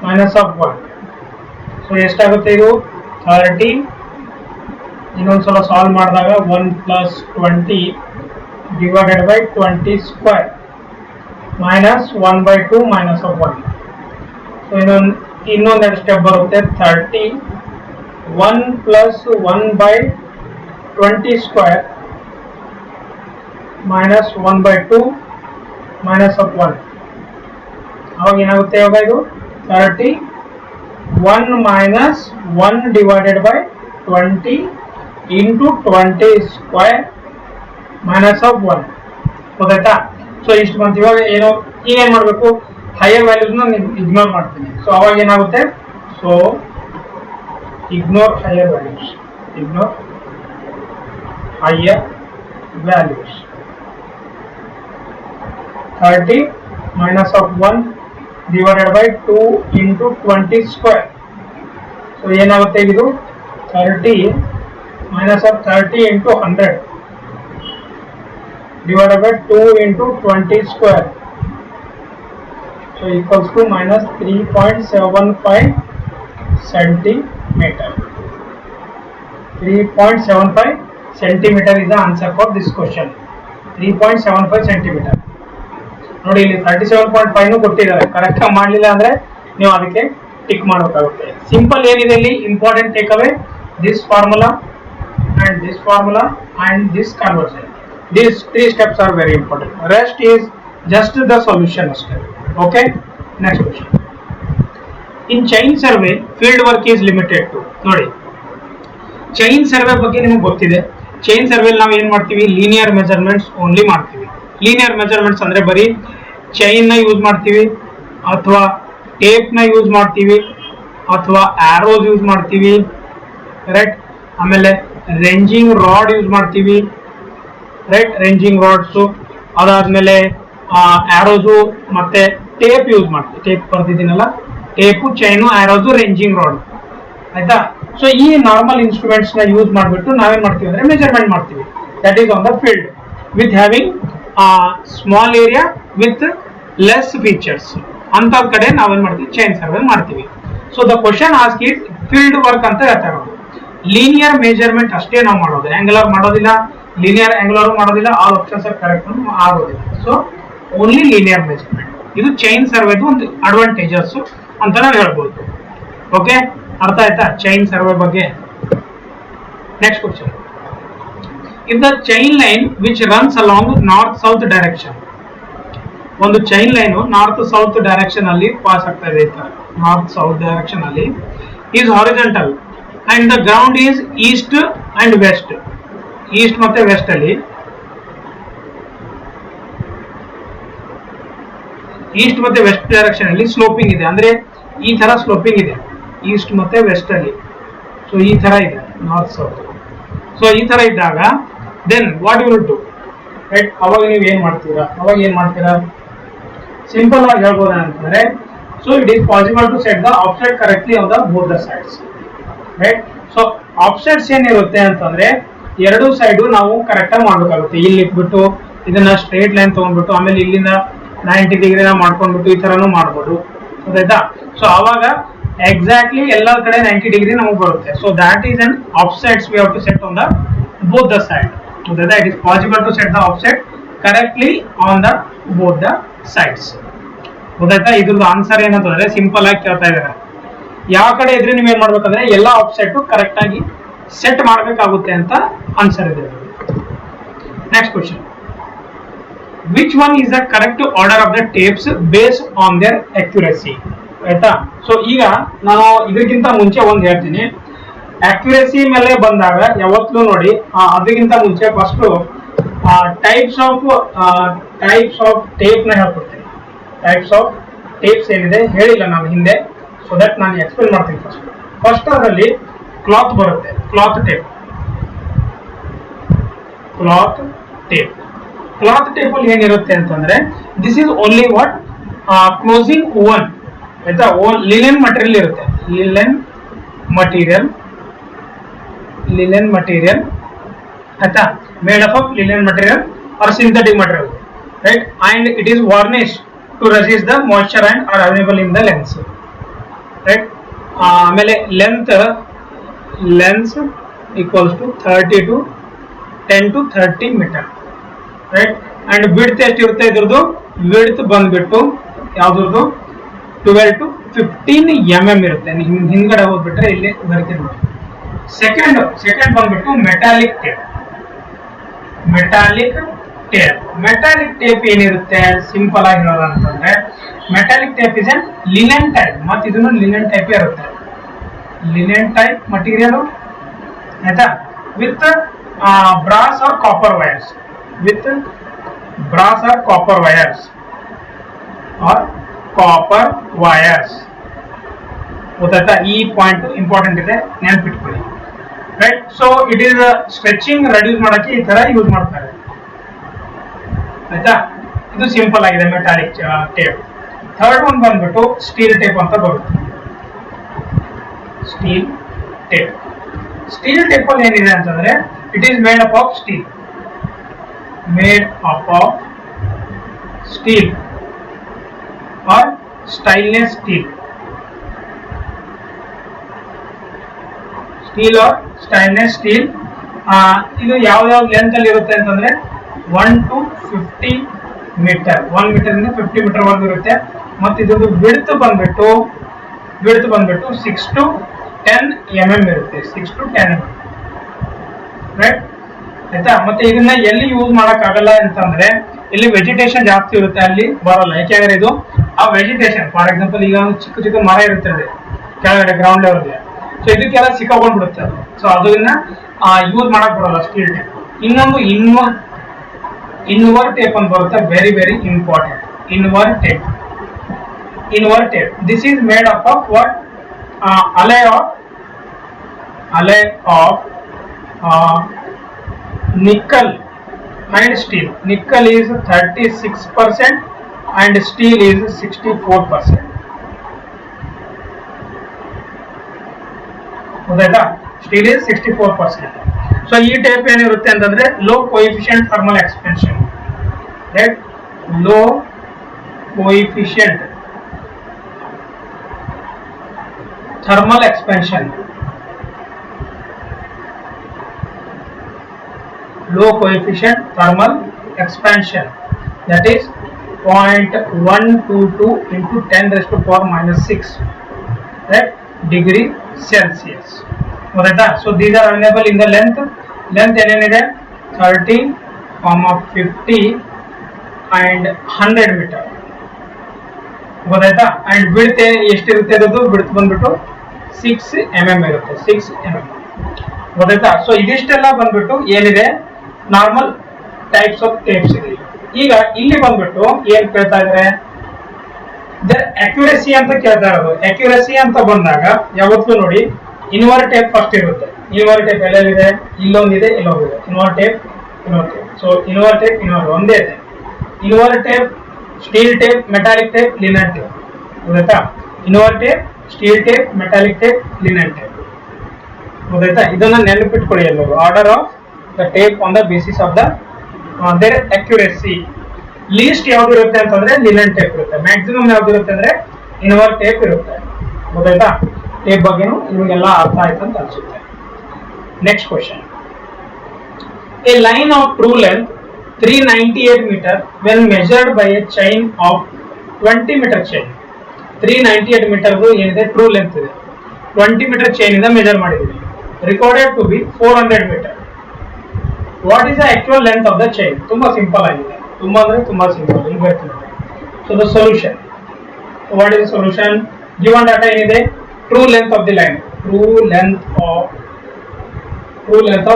minus of 1. So ಎಷ್ಟಾಗುತ್ತೆ ಇದು 30, ಇನ್ನೊಂದ್ಸಲ ಸಾಲ್ವ್ ಮಾಡಿದಾಗ 1 plus 20 divided by 20 square minus 1/2 minus of 1. So ಇನ್ನೊಂದೆರಡು ಸ್ಟೆಪ್ ಬರುತ್ತೆ 30 1 plus 1/20 square minus 1/2 minus of 1. ಅವಾಗ ಏನಾಗುತ್ತೆ ಇವಾಗ ಇದು 30 1 minus 1 divided by 20 into 20 square minus of 1. ಗೊತ್ತಾಯ್ತಾ. ಸೊ ಇಷ್ಟು ಬಂತು. ಇವಾಗ ಏನು ಈಗ ಏನ್ ಮಾಡಬೇಕು, ಹೈಯರ್ ವ್ಯಾಲ್ಯೂಸ್ನ ಇಗ್ನೋರ್ ಮಾಡ್ತೀನಿ. ಸೊ ಅವಾಗ ಏನಾಗುತ್ತೆ, so ignore higher values, ignore higher values. 30 minus of 1 divided by 2 into 20 square. So ಏನಾಗುತ್ತೆ ಇದು 30 minus of 30 into 100 divided by 2 into 20 square. So equals to minus 3.75 centimeter. 3.75 centimeter is the answer for this question. 3.75 centimeter. ನೋಡಿ ಇಲ್ಲಿ 37.5 ಕೊಟ್ಟಿದ್ದಾರೆ. Correct ಆಗಿ ಮಾಡಲಿಲ್ಲ ಅಂದ್ರೆ ನೀವು ಅದಕ್ಕೆ ಟಿಕ್ ಮಾಡಬೇಕಾಗುತ್ತೆ. ಸಿಂಪಲ್ ಏನಿದೆ ಇಲ್ಲಿ important take away, this formula and this formula and this conversion. These 3 steps are very important. Rest is just the solution step. Okay, next question. In chain survey field work is limited to. ನೋಡಿ chain survey ಬಗ್ಗೆ ನಿಮಗೆ ಗೊತ್ತಿದೆ. Chain ಸರ್ವೆಲ್ ನಾವು ಏನ್ ಮಾಡ್ತೀವಿ, linear measurements only ಮಾಡ್ತೀವಿ. Linear measurements ಅಂದ್ರೆ ಬರೀ ಚೈನ್ ನ ಯೂಸ್ ಮಾಡ್ತೀವಿ, ಅಥವಾ ಟೇಪ್ ನ ಯೂಸ್ ಮಾಡ್ತೀವಿ, ಅಥವಾ ಆರೋಸ್ ಯೂಸ್ ಮಾಡ್ತೀವಿ, ರೈಟ್. ಆಮೇಲೆ ರೇಂಜಿಂಗ್ ರಾಡ್ ಯೂಸ್ ಮಾಡ್ತೀವಿ, ರೈಟ್, ರೇಂಜಿಂಗ್ ರಾಡ್ಸ್. ಅದಾದ್ಮೇಲೆ ಆರೋಸು ಮತ್ತೆ ಟೇಪ್ ಯೂಸ್ ಮಾಡ್ತೀವಿ. ಟೇಪ್ ಬರ್ತಿದ್ದೀನಲ್ಲ, tape, chain, arrows, ranging rod, ಆಯ್ತಾ. ಸೊ ಈ ನಾರ್ಮಲ್ ಇನ್ಸ್ಟ್ರೂಮೆಂಟ್ಸ್ ನ ಯೂಸ್ ಮಾಡಿಬಿಟ್ಟು ನಾವೇನ್ ಮಾಡ್ತೀವಿ ಅಂದ್ರೆ ಮೆಜರ್ಮೆಂಟ್ ಮಾಡ್ತೀವಿ. That is on the field with having small area with less features. ಅಂತ ಕಡೆ ನಾವೇನ್ ಮಾಡ್ತೀವಿ, ಚೈನ್ ಸರ್ವೆ ಮಾಡ್ತೀವಿ. So the question ask it field work ಅಂತ ಹೇಳ್ತಾರೆ. ಲೀನಿಯರ್ ಮೆಜರ್ಮೆಂಟ್ ಅಷ್ಟೇ ನಾವು ಮಾಡೋದು, ಆಂಗುಲರ್ ಮಾಡೋದಿಲ್ಲ, ಲೀನಿಯರ್ ಆಂಗುಲರ್ ಮಾಡೋದಿಲ್ಲ, ಆಲ್ ಆಪ್ಷನ್ಸ್ ಆರ್ ಕರೆಕ್ಟ್ ಆಗೋದಿಲ್ಲ. So only linear measurement. ಇದು ಚೈನ್ ಸರ್ವೆದು ಒಂದು ಅಡ್ವಾಂಟೇಜಸ್ ಅಂತ ನಾವು ಹೇಳ್ಬೋದು. ಓಕೆ, ಅರ್ಥ ಆಯ್ತಾ ಚೈನ್ ಸರ್ವೆ ಬಗ್ಗೆ. Next question. If the chain line which runs along north south direction, ಒಂದು chain line north south direction ಅಲ್ಲಿ ಪಾಸ್ ಆಗ್ತಾ ಇದೆ, ನಾರ್ತ್ ಸೌತ್ ಡೈರೆಕ್ಷನ್ ಅಲ್ಲಿ, is horizontal and the ground is east and west. East ಮತ್ತೆ West ಅಲ್ಲಿ, East ಮತ್ತೆ West direction ಅಲ್ಲಿ sloping ಇದೆ. ಅಂದ್ರೆ ಈ ತರ ಸ್ಲೋಪಿಂಗ್ ಇದೆ ಈಸ್ಟ್ ಮತ್ತೆ ವೆಸ್ಟ್ ಅಲ್ಲಿ. ಸೊ ಈ ತರ ಇದೆ ನಾರ್ತ್ ಸೌತ್. ಸೊ ಈ ತರ ಇದ್ದಾಗ then what you will do, right. ಅವಾಗ ನೀವು ಏನ್ ಮಾಡ್ತೀರಾ, ಸಿಂಪಲ್ ಆಗಿ ಹೇಳ್ಬೋದ ಅಂತಂದ್ರೆ, so it is possible to set the offset correctly on the both the sides, right. So offsets ಏನಿರುತ್ತೆ ಅಂತಂದ್ರೆ ಎರಡು ಸೈಡು ನಾವು ಕರೆಕ್ಟ್ ಆಗಿ ಮಾಡ್ಬೇಕಾಗುತ್ತೆ. ಇಲ್ಲಿ ಇಟ್ಬಿಟ್ಟು ಇದನ್ನ ಸ್ಟ್ರೇಟ್ ಲೈನ್ ತಗೊಂಡ್ಬಿಟ್ಟು ಆಮೇಲೆ ಇಲ್ಲಿಂದ 90 ಡಿಗ್ರಿನ ಮಾಡ್ಕೊಂಡ್ಬಿಟ್ಟು ಈ ತರನು ಮಾಡ್ಬೋದು, ಗೊತ್ತಾಯ್ತಾ. ಸೊ ಅವಾಗ ಎಕ್ಸಾಕ್ಟ್ಲಿ ಎಲ್ಲ ಕಡೆ 90 ಡಿಗ್ರಿ ನಮಗೆ ಬರುತ್ತೆ. So that is an offsets we have to set on the both the side. ಗೊತ್ತಾಯ್ತಾ, it is possible to set the offset correctly on the both the sides. ಗೊತ್ತಾಯ್ತಾ. ಇದ್ರದ್ದು ಆನ್ಸರ್ ಏನಂತಂದ್ರೆ simple ಆಗಿ ಕೇಳ್ತಾ ಇದ್ದಾರೆ, ಯಾವ ಕಡೆ ಇದ್ರೆ ನೀವು ಏನ್ ಮಾಡ್ಬೇಕಂದ್ರೆ ಎಲ್ಲ ಆಫ್ಸೆಟ್ ಕರೆಕ್ಟ್ ಆಗಿ ಸೆಟ್ ಮಾಡಬೇಕಾಗುತ್ತೆ ಅಂತ ಆನ್ಸರ್ ಇದೆ. Next question. Which one is the correct order of the tapes based on there accuracy, ಆಯ್ತಾ. ಸೊ ಈಗ ನಾನು ಇದಕ್ಕಿಂತ ಮುಂಚೆ ಒಂದು ಹೇಳ್ತೀನಿ. ಅಕ್ಯುರಸಿ ಮೇಲೆ ಬಂದಾಗ ಯಾವತ್ತೂ ನೋಡಿ ಅದಕ್ಕಿಂತ ಮುಂಚೆ ಫಸ್ಟ್ ಟೈಪ್ಸ್ ಆಫ್ ಟೇಪ್ ನ ಹೇಳ್ಕೊಡ್ತೀನಿ. ಟೈಪ್ಸ್ ಆಫ್ ಟೇಪ್ಸ್ ಏನಿದೆ ಹೇಳಿಲ್ಲ ನಾನು ಹಿಂದೆ, ಸೊ ದಟ್ ನಾನು ಎಕ್ಸ್ಪ್ಲೇನ್ ಮಾಡ್ತೀನಿ. ಫಸ್ಟ್ ಅದರಲ್ಲಿ ಕ್ಲಾತ್ ಬರುತ್ತೆ, ಕ್ಲಾತ್ ಟೇಪ್ ಅಲ್ಲಿ ಏನಿರುತ್ತೆ ಅಂತಂದ್ರೆ this is only what closing woven, ಆಯ್ತಾ. ಲಿನೆನ್ ಮಟೀರಿಯಲ್ ಇರುತ್ತೆ, ಲಿನೆನ್ ಮಟೀರಿಯಲ್ ಆಯ್ತಾ, made up of linen material or synthetic material, right. And it is varnish to resist the moisture and are available in the lengths, right. ಆಮೇಲೆ lengths equals to 10 to 30 meter, right. And width ಎಷ್ಟಿರುತ್ತೆ ಇದ್ರದ್ದು? Width ಬಂದ್ಬಿಟ್ಟು ಯಾವ್ದು 12 to 15 mm ಇರುತ್ತೆ. ಹಿಂದ್ಗಡೆ ಹೋಗ್ಬಿಟ್ರೆ ಇಲ್ಲಿ ಬರ್ತೀನಿ ನೋಡಿ. ಸೆಕೆಂಡ್ ಬಂದ್ಬಿಟ್ಟು ಮೆಟಾಲಿಕ್ ಟೇಪ್ ಏನಿರುತ್ತೆ ಸಿಂಪಲ್ ಆಗಿ ಹೇಳೋದಂತಂದ್ರೆ metallic tape is an linen type, ಮತ್ತೆ ಇದನ್ನು ಲಿನೆನ್ ಟೈಪ್ ಇರುತ್ತೆ, ಲಿನೆನ್ ಟೈಪ್ ಮಟೀರಿಯಲ್, ಆಯ್ತಾ. With brass or copper wires, ಗೊತ್ತಾಯ್ತಾ? ಈ ಪಾಯಿಂಟ್ ಇಂಪಾರ್ಟೆಂಟ್ ಇದೆ, ನೆನಪಿಟ್ಕೊಳ್ಳಿ, right. So it is stretching reduce ಮಾಡಕ್ಕೆ ಈ ತರ ಯೂಸ್ ಮಾಡ್ತಾರೆ, ಆಯ್ತಾ. ಇದು ಸಿಂಪಲ್ ಆಗಿದೆ ಮೆಟಾಲಿಕ್ ಟೇಪ್. ಥರ್ಡ್ ಒನ್ ಬಂದ್ಬಿಟ್ಟು ಸ್ಟೀಲ್ ಟೇಪ್ ಅಂತ ಬರುತ್ತೆ. ಸ್ಟೀಲ್ ಟೇಪ್ ಅಲ್ಲಿ ಏನಿದೆ ಅಂತಂದ್ರೆ it is made up of steel or stainless steel, ಇದು ಯಾವ ಲೆಂತ್ ಅಲ್ಲಿ ಇರುತ್ತೆ ಅಂತಂದ್ರೆ 1 to 50 ಮೀಟರ್, 1 ಮೀಟರ್ ಇಂದ 50 ಮೀಟರ್ ವರೆಗೂ ಇರುತ್ತೆ. ಮತ್ತೆ ಇದ್ರದ್ದು ವಿಡ್ತ್ ಬಂದ್ಬಿಟ್ಟು 6 to 10 mm ಇರುತ್ತೆ, 6 to 10 mm, ರೈಟ್, ಆಯ್ತಾ. ಮತ್ತೆ ಇದನ್ನ ಎಲ್ಲಿ ಯೂಸ್ ಮಾಡಕ್ ಆಗಲ್ಲ ಅಂತಂದ್ರೆ ಇಲ್ಲಿ ವೆಜಿಟೇಷನ್ ಜಾಸ್ತಿ ಇರುತ್ತೆ, ಅಲ್ಲಿ ಬರಲ್ಲ. ಯಾಕೆಂದ್ರೆ ಇದು ಆ ವೆಜಿಟೇಷನ್, ಫಾರ್ ಎಕ್ಸಾಂಪಲ್ ಈಗ ಚಿಕ್ಕ ಮರ ಇರುತ್ತೆ ಕೆಳಗಡೆ ಗ್ರೌಂಡ್ ಲೆವೆಲ್, ಸೊ ಇದಕ್ಕೆಲ್ಲ ಸಿಕ್ಕಾಕೊಂಡ್ಬಿಡುತ್ತೆ ಅದು, ಸೊ ಅದನ್ನ ಯೂಸ್ ಮಾಡಕ್ ಬರಲ್ಲ ಸ್ಟೀಲ್ ಟೇಪ್. ಇನ್ನೊಂದು ಇನ್ವರ್ ಟೇಪ್ ಅಂತ ಬರುತ್ತೆ, very very important. Invar tape this is made up of what alloy of nickel and steel. Nickel is 36% and steel is 64%. ಗೊತ್ತಾಯ್ತಾ? Steel is 64%. ಸೊ ಈ ಟೇಪ್ ಏನಿರುತ್ತೆ ಅಂತಂದ್ರೆ low coefficient thermal expansion, right. Low coefficient thermal expansion, low coefficient thermal expansion, that is 0.122 into 10⁻⁻6, right, degree Celsius. ಗೊತ್ತಾಯ್ತಾ? So these are available in the length ಏನೇನಿದೆ 30, 50 and 100 metre, ಗೊತ್ತಾಯ್ತಾ. And width ಎಷ್ಟಿರುತ್ತೆ ಇರೋದು? Width ಬಂದ್ಬಿಟ್ಟು 6 mm ಇರುತ್ತೆ, 6 mm, ಗೊತ್ತಾಯ್ತಾ. So ಇದಿಷ್ಟೆಲ್ಲ ಬಂದ್ಬಿಟ್ಟು ಏನಿದೆ ನಾರ್ಮಲ್ ಟೈಪ್ಸ್ ಆಫ್ ಟೇಪ್ಸ್ ಇದೆ. ಈಗ ಇಲ್ಲಿ ಬಂದ್ಬಿಟ್ಟು ಏನ್ ಕೇಳ್ತಾ ಇದ್ರೆ ಅಕ್ಯುರಸಿ ಅಂತ ಕೇಳ್ತಾ ಇರೋದು. ಅಕ್ಯುರಸಿ ಅಂತ ಬಂದಾಗ ಯಾವತ್ತೂ ನೋಡಿ ಇನ್ವರ್ ಟೇಪ್ ಫಸ್ಟ್ ಇರುತ್ತೆ. ಇನ್ವರ್ ಟೇಪ್ ಎಲ್ಲೆಲ್ಲಿದೆ? ಇಲ್ಲೊಂದಿದೆ, ಇಲ್ಲೊಂದಿದೆ. Invar tape. So invar tape ಒಂದೇ ಇದೆ. Invar tape, steel tape, metallic tape, linen tape, ಗೊತ್ತಾಯ್ತಾ. Invar tape, steel tape, metallic tape, linen tape, ಗೊತ್ತಾಯ್ತಾ. ಇದನ್ನ ನೆನಪಿಟ್ಕೊಳ್ಳಿ ಎಲ್ಲರೂ. Order of the tape on the basis of the their accuracy. Least ಯಾವ್ದು ಇರುತ್ತೆ ಅಂತಂದ್ರೆ ಲಿನೆನ್ ಟೇಪ್ ಇರುತ್ತೆ. ಮ್ಯಾಕ್ಸಿಮಮ್ ಯಾವ್ದು ಇರುತ್ತೆ ಅಂದ್ರೆ ಇನ್ವರ್ ಟೇಪ್ ಇರುತ್ತೆ, ಗೊತ್ತಾಯ್ತಾ. ಟೇಪ್ ಬಗ್ಗೆನೂ ನಿಮಗೆಲ್ಲ ಅರ್ಥ ಆಯ್ತು ಅಂತ ಅನ್ಸುತ್ತೆ. Next question. A line of true length 398 meter when measured by a chain of 20 meter chain. 398 meter ಏನಿದೆ ಟ್ರೂ ಲೆಂತ್ ಇದೆ, 20 meter chain ಇಂದ ಮೆಜರ್ ಮಾಡಿದ್ದೀವಿ. Recorded to be 400 meter. What is the actual length of the chain? ತುಂಬಾ simple ಆಗಿದೆ. ತುಂಬಾ ಅಂದ್ರೆ ತುಂಬಾ simple ಈಗ ಹೇಳ್ತೀನಿ. So the solution, what is solution? Given data ಏನಿದೆ, true length of the line, true length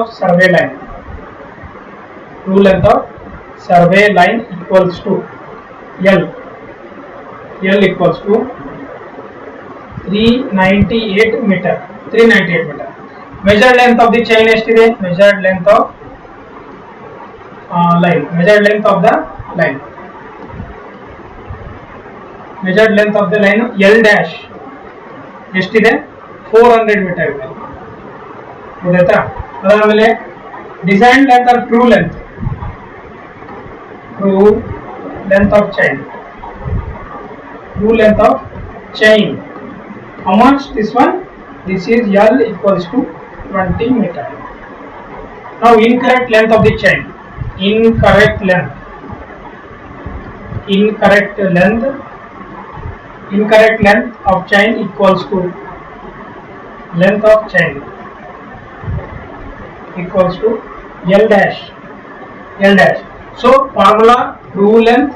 of survey line, true length of survey line equals to L equals to 398 meter. Measured length of the chain ಎಷ್ಟಿದೆ? measured length of line, measured length of the line L dash ಎಷ್ಟಿದೆ? 400 meter ಇದೆ. ಗೊತ್ತಾಯ್ತಾ? ಅದಾದ್ಮೇಲೆ design length are true length of chain, how much? This one, this is L equals to 20 meter. Now incorrect length of the chain, incorrect length of chain equals to length of chain equals to L dash. So formula true length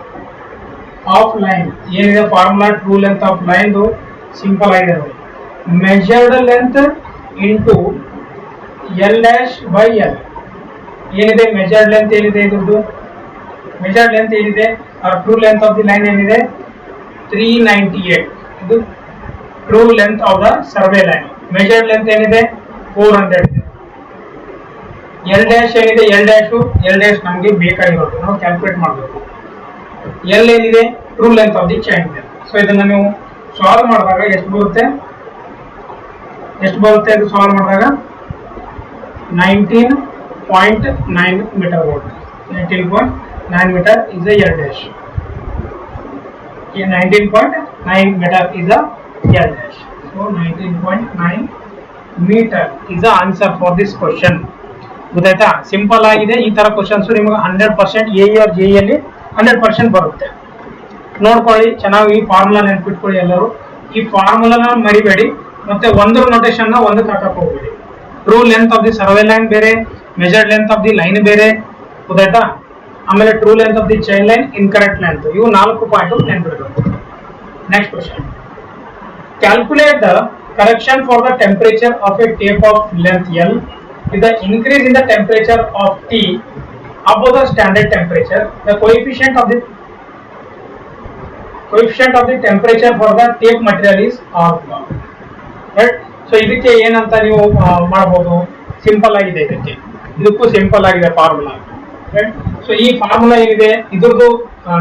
of line, ಏನಿದೆ formula true length of line simple ಆಗಿದೆ ನೋಡಿ. Measured length into L dash by L. ಏನಿದೆ measured length ಏನಿದೆ ಇದ್ರದ್ದು? Measured length ಏನಿದೆ are true length of the line ಏನಿದೆ? 398. ಇದು true length of the survey line. Measured length ಏನಿದೆ? 400 ಇದೆ. ಎಲ್ ಡ್ಯಾಶ್ ಏನಿದೆ? ಎಲ್ ಡ್ಯಾಶ್ ನಮಗೆ ಬೇಕಾಗಿರೋದು, ನಾವು ಕ್ಯಾಲ್ಕುಲೇಟ್ ಮಾಡಬೇಕು. ಎಲ್ ಏನಿದೆ? True length of the chain ಇದೆ. ಸೊ ಇದನ್ನ ನೀವು ಸಾಲ್ವ್ ಮಾಡಿದಾಗ ಎಷ್ಟು ಬರುತ್ತೆ? ಇದು ಸಾಲ್ವ್ ಮಾಡಿದಾಗ 19.9 metre volt. 19.9 metre is A L dash. 19.9 meter is a L dash. So 19.9 meter is the answer for this question. ಗೊತ್ತಾಯ್ತಾ? ಸಿಂಪಲ್ ಆಗಿದೆ. ಈ ತರ ಕ್ವಶನ್ಸ್ ನಿಮಗೆ 100% ಎ ಆರ್ ಜೆ ಅಲ್ಲಿ 100% ಬರುತ್ತೆ. ನೋಡ್ಕೊಳ್ಳಿ ಚೆನ್ನಾಗಿ, ಈ ಫಾರ್ಮುಲಾ ನೆನ್ಪಿಟ್ಕೊಳ್ಳಿ ಎಲ್ಲರೂ. ಈ ಫಾರ್ಮುಲಾನ ಮರಿಬೇಡಿ, ಮತ್ತೆ ಒಂದರ ನೋಟೇಶನ್ ನ ಒಂದಕ್ಕೆ ಹಾಕಕ್ಕೆ ಹೋಗ್ಬೇಡಿ. True length of the survey line ಬೇರೆ, measured length of the line ಬೇರೆ, ಗೊತ್ತಾಯ್ತಾ? ಆಮೇಲೆ true length of the chain line, incorrect length, ಇವು 4 ಪಾಯಿಂಟ್ ನೆನ್ಪಿಡ್ಬೇಕು. Next question, calculate the correction for the temperature of a tape of length L with the increase in the temperature of T above the standard temperature. The coefficient of the temperature for the tape material is alpha. Right? So ಇದಕ್ಕೆ ಏನಂತ ನೀವು ಮಾಡಬಹುದು? Simple ಆಗಿದೆ. ಇದಕ್ಕೂ simple ಆಗಿದೆ formula. Right? So ಈ formula ಏನಿದೆ ಇದ್ರದ್ದು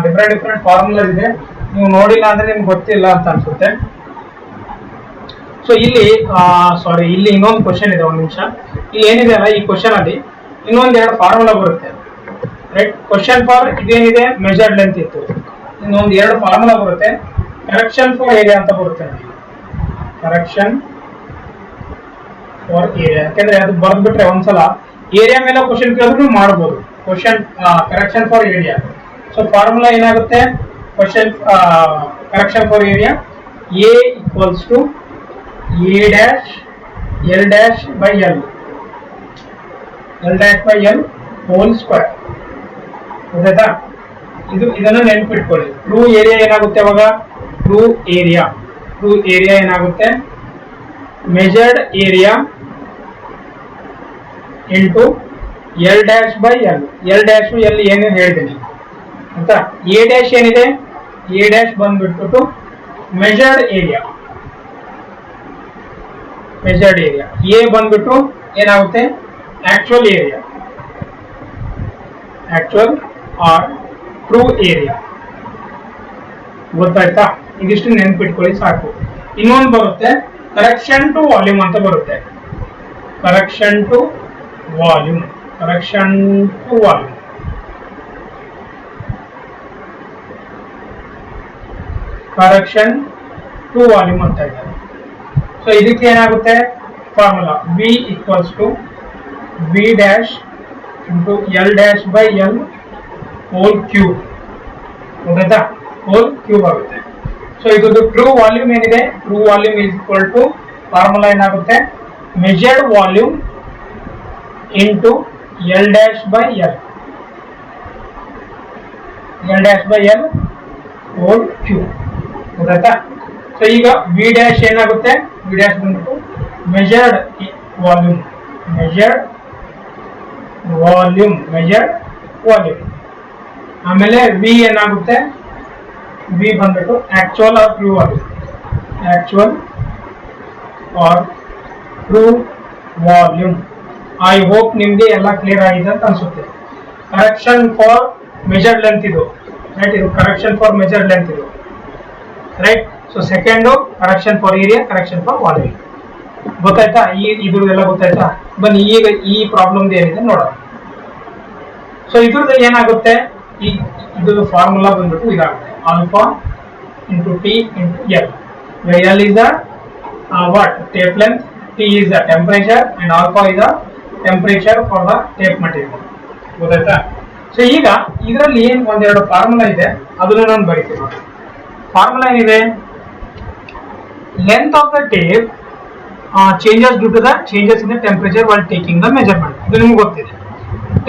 ಡಿಫರೆಂಟ್ ಫಾರ್ಮುಲಾ ಇದೆ. ನೀವು ನೋಡಿಲ್ಲ ಅಂದ್ರೆ ನಿಮ್ಗೆ ಗೊತ್ತಿಲ್ಲ ಅಂತ ಅನ್ಸುತ್ತೆ. ಸೊ ಇಲ್ಲಿ ಇಲ್ಲಿ ಇನ್ನೊಂದು ಕ್ವಶನ್ ಇದೆ, ಒಂದು ನಿಮಿಷ. ಇಲ್ಲಿ ಏನಿದೆ ಅಲ್ಲ, ಈ ಕ್ವಶನ್ ಅಲ್ಲಿ ಇನ್ನೊಂದ್ 2 ಫಾರ್ಮುಲಾ ಬರುತ್ತೆ. ರೈಟ್? ಕ್ವಶನ್ ಫಾರ್ ಇದೇನಿದೆ ಮೆಜರ್ಡ್ ಲೆಂತ್ ಇತ್ತು, ಇನ್ನೊಂದು 2 ಫಾರ್ಮುಲಾ ಬರುತ್ತೆ. ಕರೆಕ್ಷನ್ ಫಾರ್ ಏರಿಯಾ ಅಂತ ಬರುತ್ತೆ ನೋಡಿ. ಕರೆಕ್ಷನ್ ಫಾರ್ ಏರಿಯಾ, ಯಾಕಂದ್ರೆ ಅದು ಬರ್ದ್ಬಿಟ್ರೆ ಒಂದ್ಸಲ ಏರಿಯಾ ಮೇಲೆ ಕ್ವಶನ್ ಕೇಳಿದ್ರು ಮಾಡಬಹುದು. Question correction for area. So formula ಏನಾಗುತ್ತೆ? Question correction for area A equals to A dash L dash by L, whole square. ಗೊತ್ತಾಯ್ತಾ? ಇದನ್ನು ನೆನ್ಪಿಟ್ಕೊಳ್ಳಿ. ಟ್ರೂ ಏರಿಯಾ ಏನಾಗುತ್ತೆ ಅವಾಗ? ಟ್ರೂ ಏರಿಯಾ ಏನಾಗುತ್ತೆ? Measured area into L dash by L. L dash L ಏನೇನು ಹೇಳಿದ್ದೀನಿ ಅಂತ. ಎ ಡ್ಯಾಶ್ ಏನಿದೆ? ಎ ಡ್ಯಾಶ್ ಬಂದ್ಬಿಟ್ಟು ಮೆಜರ್ಡ್ ಏರಿಯಾ. ಎ ಬಂದ್ಬಿಟ್ಟು ಏನಾಗುತ್ತೆ? Actual area, actual or true area. ಗೊತ್ತಾಯ್ತಾ? ಇದಿಷ್ಟು ನೆನ್ಪಿಟ್ಕೊಳ್ಳಿ ಸಾಕು. ಇನ್ನೊಂದು ಬರುತ್ತೆ ಕರೆಕ್ಷನ್ ಟು ವಾಲ್ಯೂಮ್ ಅಂತ ಬರುತ್ತೆ. ಕರೆಕ್ಷನ್ ಟು ವಾಲ್ಯೂಮ್ ಅಂತ ಇದ್ದಾರೆ. ಸೊ ಇದಕ್ಕೆ ಏನಾಗುತ್ತೆ? Formula B equals to B dash into L dash by L whole cube. ಗೊತ್ತಾಯ್ತಾ? ಹೋಲ್ ಕ್ಯೂಬ್ ಆಗುತ್ತೆ. ಸೊ ಇದು ಟ್ರೂ ವಾಲ್ಯೂಮ್ ಏನಿದೆ, true volume is equal to formula ಏನಾಗುತ್ತೆ? Measured volume into L dash by L. L dash by L whole cube. ಗೊತ್ತಾಯ್ತಾ? So ಈಗ V dash ಏನಾಗುತ್ತೆ? V dash ಬಂದ್ಬಿಟ್ಟು measured volume, measured volume, measured volume. ಆಮೇಲೆ V ಏನಾಗುತ್ತೆ? V ಬಂದ್ಬಿಟ್ಟು actual or true volume, actual or true volume. I hope ನಿಮ್ಗೆ ಎಲ್ಲ clear ಆಗಿದೆ ಅಂತ ಅನ್ಸುತ್ತೆ. ಕರೆಕ್ಷನ್ ಫಾರ್ ಮೆಜರ್ಡ್ ಲೆಂತ್ ಇದು, ರೈಟ್? ಇದು ಕರೆಕ್ಷನ್ ಫಾರ್ ಮೆಜರ್ಡ್ ಲೆಂತ್ ಇದು, right? So second correction for area, correction for volume. ಗೊತ್ತಾಯ್ತಾ? ಇದ್ರದ್ದೆಲ್ಲ ಗೊತ್ತಾಯ್ತಾ? ಬನ್ನಿ ಈಗ ಈ ಪ್ರಾಬ್ಲಮ್ ಏನಿದೆ ನೋಡೋಣ. ಸೊ ಇದ್ರದ್ದು ಏನಾಗುತ್ತೆ? ಇದು ಫಾರ್ಮುಲಾ ಬಂದ್ಬಿಟ್ಟು ಇದಾಗುತ್ತೆ, alpha into T into L. L is the what? Tape length, T is the temperature and alpha is the temperature for the tape material. ಗೊತ್ತಾಯ್ತಾ? ಸೊ ಈಗ ಇದರಲ್ಲಿ ಏನು ಒಂದೆರಡು ಫಾರ್ಮುಲಾ ಇದೆ, ಅದನ್ನ ನಾನು ಬರೀತೀನಿ ನೋಡಿ. ಫಾರ್ಮುಲಾ ಏನಿದೆ? Length of the tape changes due to the changes in the temperature while taking the measurement. ಇದು ನಿಮ್ಗೆ ಗೊತ್ತಿದೆ.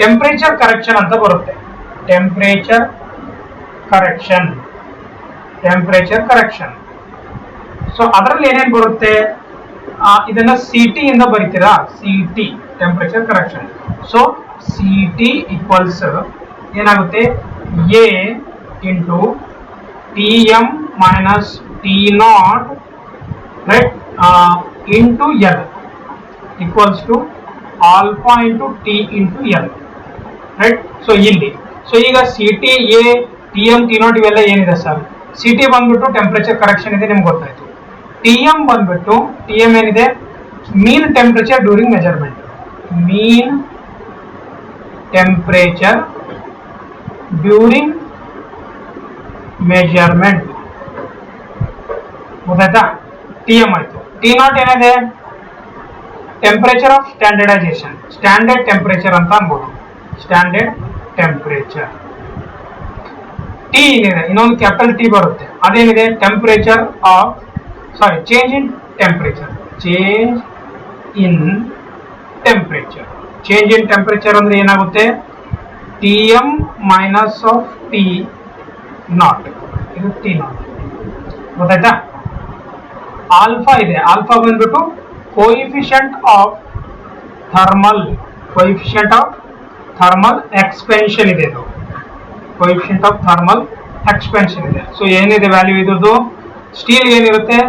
ಟೆಂಪರೇಚರ್ ಕರೆಕ್ಷನ್ ಅಂತ ಬರುತ್ತೆ, temperature correction, temperature correction. So ಅದರಲ್ಲಿ ಏನೇನು ಬರುತ್ತೆ? ಇದನ್ನ ಸಿ ಟಿ ಇಂದ ಬರೀತೀರಾ, C T temperature correction. So C T equals ಏನಾಗುತ್ತೆ? A into T M minus T nought, right, into L equals to alpha into T into L, right? So ಇಲ್ಲಿ so ಈಗ C T, A, T M, T nought ಇವೆಲ್ಲ ಏನಿದೆ sir? C T ಬಂದ್ಬಿಟ್ಟು temperature correction ಇದೆ, ನಿಮ್ಗೆ ಗೊತ್ತಾಯ್ತು. T M ಬಂದ್ಬಿಟ್ಟು, T M ಏನಿದೆ? ಮೀನ್ ಟೆಂಪರೇಚರ್ ಡ್ಯೂರಿಂಗ್ ಮೆಜರ್ಮೆಂಟ್, ಮೀನ್ ಟೆಂಪರೇಚರ್ ಡ್ಯೂರಿಂಗ್ ಮೆಜರ್ಮೆಂಟ್. ಗೊತ್ತಾಯ್ತಾ? ಟಿ ಎಂ ಆಯ್ತು. ಟಿ ನಾಟ್ ಏನಿದೆ? Temperature of standardisation, standard temperature ಅಂತ ಅನ್ಬೋದು, ಸ್ಟ್ಯಾಂಡರ್ಡ್ ಟೆಂಪರೇಚರ್. ಟಿ ಏನಿದೆ? ಇನ್ನೊಂದು ಕ್ಯಾಪಿಟಲ್ ಟಿ ಬರುತ್ತೆ, ಅದೇನಿದೆ? Temperature of change in temperature, change in temperature. Change in temperature ಅಂದ್ರೆ ಏನಾಗುತ್ತೆ? T M minus of T nought, ಇದು ಟಿ ನಾಟ್. ಗೊತ್ತಾಯ್ತಾ? ಆಲ್ಫಾ ಇದೆ, ಆಲ್ಫಾ ಬಂದ್ಬಿಟ್ಟು coefficient of thermal, coefficient of thermal expansion ಇದೆ, ಇದು ಕೋಯಿಫಿಷಿಯಂಟ್ ಆಫ್ ಥರ್ಮಲ್ ಎಕ್ಸ್ಪೆನ್ಷನ್ ಇದೆ. So ಏನಿದೆ ವ್ಯಾಲ್ಯೂ ಇದ್ರದ್ದು? ಸ್ಟೀಲ್ ಏನಿರುತ್ತೆ?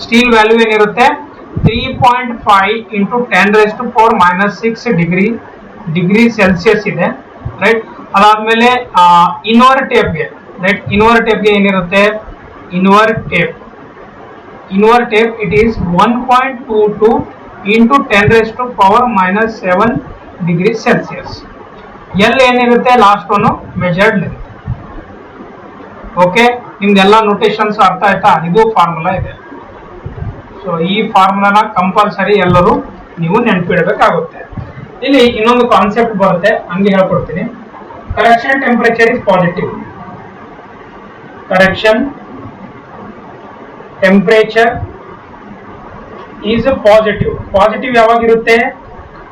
ಸ್ಟೀಲ್ ವ್ಯಾಲ್ಯೂ ಏನಿರುತ್ತೆ? 3.5 ಇಂಟು 10⁻⁻⁶ ಡಿಗ್ರಿ ಸೆಲ್ಸಿಯಸ್ ಇದೆ, ರೈಟ್? ಅದಾದ್ಮೇಲೆ ಇನ್ವರ್ ಟೇಪ್ಗೆ, ರೈಟ್? ಇನ್ವರ್ ಟೇಪ್ಗೆ ಏನಿರುತ್ತೆ? Invar tape it is 1.22 into 10⁻⁻⁷ degree Celsius. L ಏನಿರುತ್ತೆ? Last one measured length. Okay, ನಿಮ್ದೆಲ್ಲ ನೋಟೇಶನ್ಸ್ ಅರ್ಥ ಆಯ್ತಾ? ಇದು ಫಾರ್ಮುಲಾ ಇದೆ. ಸೊ ಈ ಫಾರ್ಮುಲಾನ ಕಂಪಲ್ಸರಿ ಎಲ್ಲರೂ ನೀವು ನೆನಪಿಡಬೇಕಾಗುತ್ತೆ. ಇಲ್ಲಿ ಇನ್ನೊಂದು ಕಾನ್ಸೆಪ್ಟ್ ಬರುತ್ತೆ, ಹಂಗೆ ಹೇಳ್ಕೊಡ್ತೀನಿ. Correction temperature is positive, correction temperature is positive. Positive ಯಾವಾಗಿರುತ್ತೆ?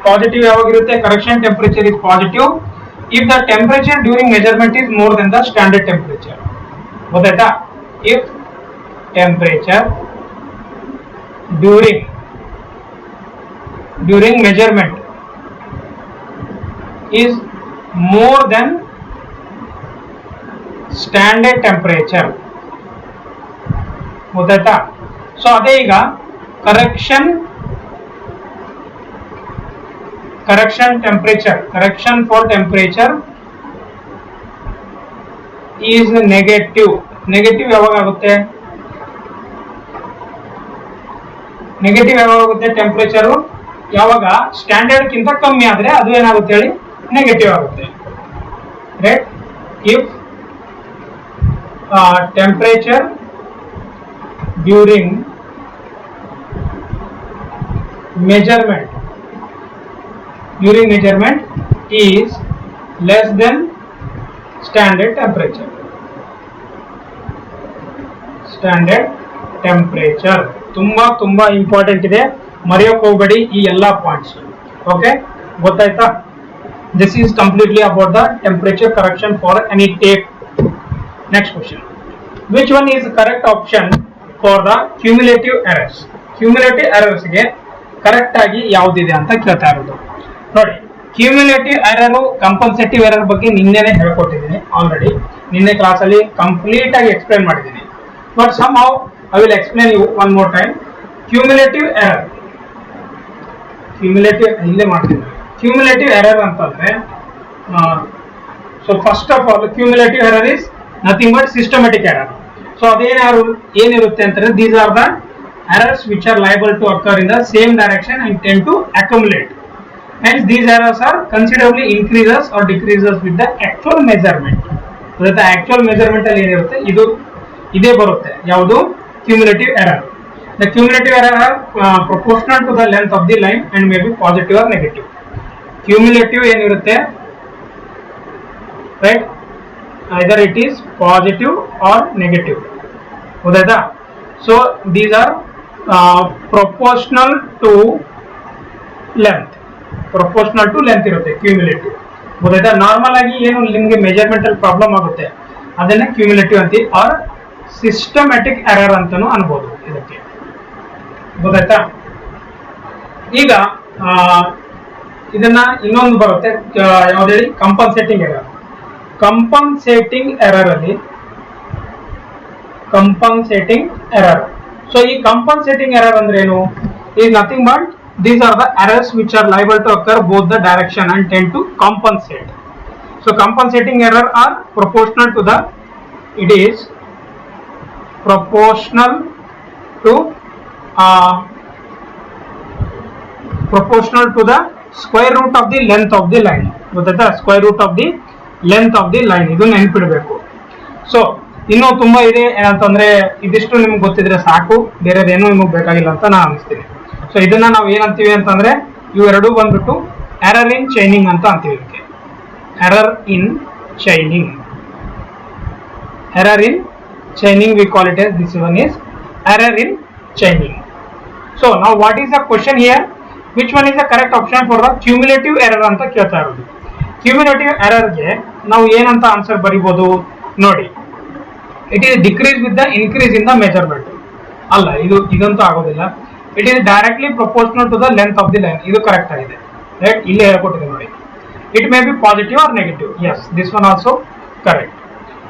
ಪಾಸಿಟಿವ್ ಯಾವಾಗಿರುತ್ತೆ? Correction temperature is positive if the temperature during measurement is more than the standard temperature. ಗೊತ್ತಾಯ್ತಾ? If temperature during measurement is more than standard temperature. ಗೊತ್ತಾಯ್ತಾ? So ಅದೇ ಈಗ correction temperature, correction for temperature is negative. Negative ಯಾವಾಗ ಆಗುತ್ತೆ? Negative ಯಾವಾಗ ಆಗುತ್ತೆ? Temperature ಯಾವಾಗ standard ಕಿಂತ ಕಮ್ಮಿ ಆದ್ರೆ ಅದು ಏನಾಗುತ್ತೆ ಹೇಳಿ? ನೆಗೆಟಿವ್ ಆಗುತ್ತೆ, right? If temperature during measurement is less than standard temperature. ತುಂಬಾ ಇಂಪಾರ್ಟೆಂಟ್ ಇದೆ, ಮರೆಯೋಕೆ ಹೋಗಬೇಡಿ ಈ ಎಲ್ಲಾ ಪಾಯಿಂಟ್ಸ್. ಓಕೆ, ಗೊತ್ತಾಯ್ತಾ? This is completely about the temperature correction for any tape. Next question. Which one is the correct option for the cumulative errors? Cumulative errors ಗೆ correct ಆಗಿ ಯಾವುದಿದೆ ಅಂತ ಕೇಳ್ತಾ ಇರೋದು. ನೋಡಿ, ಕ್ಯೂಮ್ಯುಲೇಟಿವ್ ಎರರ್, ಕಂಪನ್ಸೇಟಿವ್ ಎರರ್ ಬಗ್ಗೆ ನಿನ್ನೆನೇ ಹೇಳ್ಕೊಟ್ಟಿದ್ದೀನಿ ಆಲ್ರೆಡಿ. ನಿನ್ನೆ ಕ್ಲಾಸಲ್ಲಿ ಕಂಪ್ಲೀಟ್ ಆಗಿ ಎಕ್ಸ್ಪ್ಲೈನ್ ಮಾಡಿದ್ದೀನಿ. But somehow I will explain you one more time. Cumulative error, cumulative ಇಲ್ಲೇ ಮಾಡ್ತೀನಿ. ಕ್ಯೂಮ್ಯುಲೇಟಿವ್ ಎರರ್ ಅಂತಂದ್ರೆ, so first of all cumulative error is nothing but systematic error. So ಏನಿರುತ್ತೆ ಅಂತಂದ್ರೆ, these are the errors which are liable to occur in the same direction and tend to accumulate. Hence these errors are considerably increases or decreases with the actual measurement. So the actual measurement ಅಲ್ಲಿ ಏನಿರುತ್ತೆ ಇದೇ ಬರುತ್ತೆ. ಯಾವುದು? cumulative error. The cumulative error are proportional to the length of the line and may be positive or negative. Cumulative ಏನಿರುತ್ತೆ, right? Either it is positive or negative. ಹೌದಾ? So these are proportional to length. Proportional to length ಇರುತ್ತೆ cumulative. ಗೊತ್ತಾಯ್ತಾ? Normal ಆಗಿ ಏನು ನಿಮಗೆ measurement ಅಲ್ಲಿ problem ಆಗುತ್ತೆ ಅದನ್ನ ಕ್ಯೂಮ್ಯುಲೇಟಿವ್ ಅಂತೀವಿ, ಆರ್ ಸಿಸ್ಟಮ್ಯಾಟಿಕ್ ಎರರ್ ಅಂತಾನು ಅನ್ಬೋದು ಇದಕ್ಕೆ. ಗೊತ್ತಾಯ್ತಾ? ಈಗ ಇದನ್ನ ಇನ್ನೊಂದು ಬರುತ್ತೆ, ಯಾವ್ದು ಹೇಳಿ? ಕಂಪನ್ಸೇಟಿಂಗ್ ಎರರ್. ಕಂಪನ್ಸೇಟಿಂಗ್ ಎರರ್ ಅಲ್ಲಿ ಕಂಪನ್ಸೇಟಿಂಗ್ ಎರರ್. ಸೊ ಈ ಕಂಪನ್ಸೇಟಿಂಗ್ ಎರರ್ ಅಂದ್ರೆ ಏನು? Is nothing but these are the errors which are liable to occur both the direction and tend to compensate. So compensating error are proportional to the, it is proportional to the square root of the length of the line. ಗೊತ್ತಾಯ್ತಾ? square root of the length of the line. ಇದು ನೆನಪಿಡಬೇಕು. So ಇನ್ನೂ ತುಂಬಾ ಇದೆ, ಏನಂತಂದ್ರೆ ಇದಿಷ್ಟು ನಿಮ್ಗೆ ಗೊತ್ತಿದ್ರೆ ಸಾಕು, ಬೇರೆದೇನು ನಿಮಗೆ ಬೇಕಾಗಿಲ್ಲ ಅಂತ ನಾನು ಅನಿಸ್ತೀನಿ. ಸೊ ಇದನ್ನ ನಾವು ಏನಂತೀವಿ ಅಂತಂದ್ರೆ, ಇವೆರಡು ಬಂದ್ಬಿಟ್ಟು ಎರರ್ ಇನ್ ಚೈನಿಂಗ್ ಅಂತ ಅಂತೀವಿ. ಇದಕ್ಕೆ error in chaining. Error in chaining we call it as, this one is error in chaining. So ನಾವು what is the question here? Which one is the correct option for the cumulative error ಅಂತ ಕೇಳ್ತಾ ಇರೋದು. ಕ್ಯೂಮ್ಯುಲೇಟಿವ್ ಎರರ್ಗೆ ನಾವು ಏನಂತ answer ಬರಿಬಹುದು ನೋಡಿ. It is decrease with the increase in the measurement. ಅಲ್ಲ, ಇದಂತೂ ಆಗೋದಿಲ್ಲ. It is directly proportional to the length of the line. ಇದು ಕರೆಕ್ಟ್ ಆಗಿದೆ, ರೈಟ್? ಇಲ್ಲೇ ಹೇಳ್ಕೊಟ್ಟಿದೆ ನೋಡಿ. It may be positive or negative. Yes, this one also correct.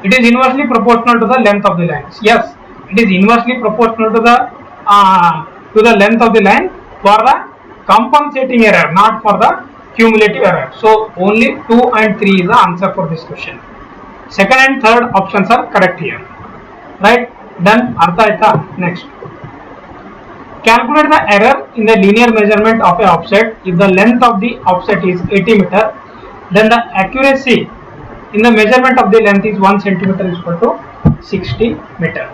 It is inversely proportional to the length of the line. Yes, it is inversely proportional to the length of the line for the compensating error, not for the cumulative error. So only 2 and 3 is the answer for this question. Second and third options are correct here, right? Then artha aita. Next, calculate the error in the linear measurement of a offset if the length of the offset is 80 meter, then the accuracy in the measurement of the length is 1 centimeter is equal to 60 meter.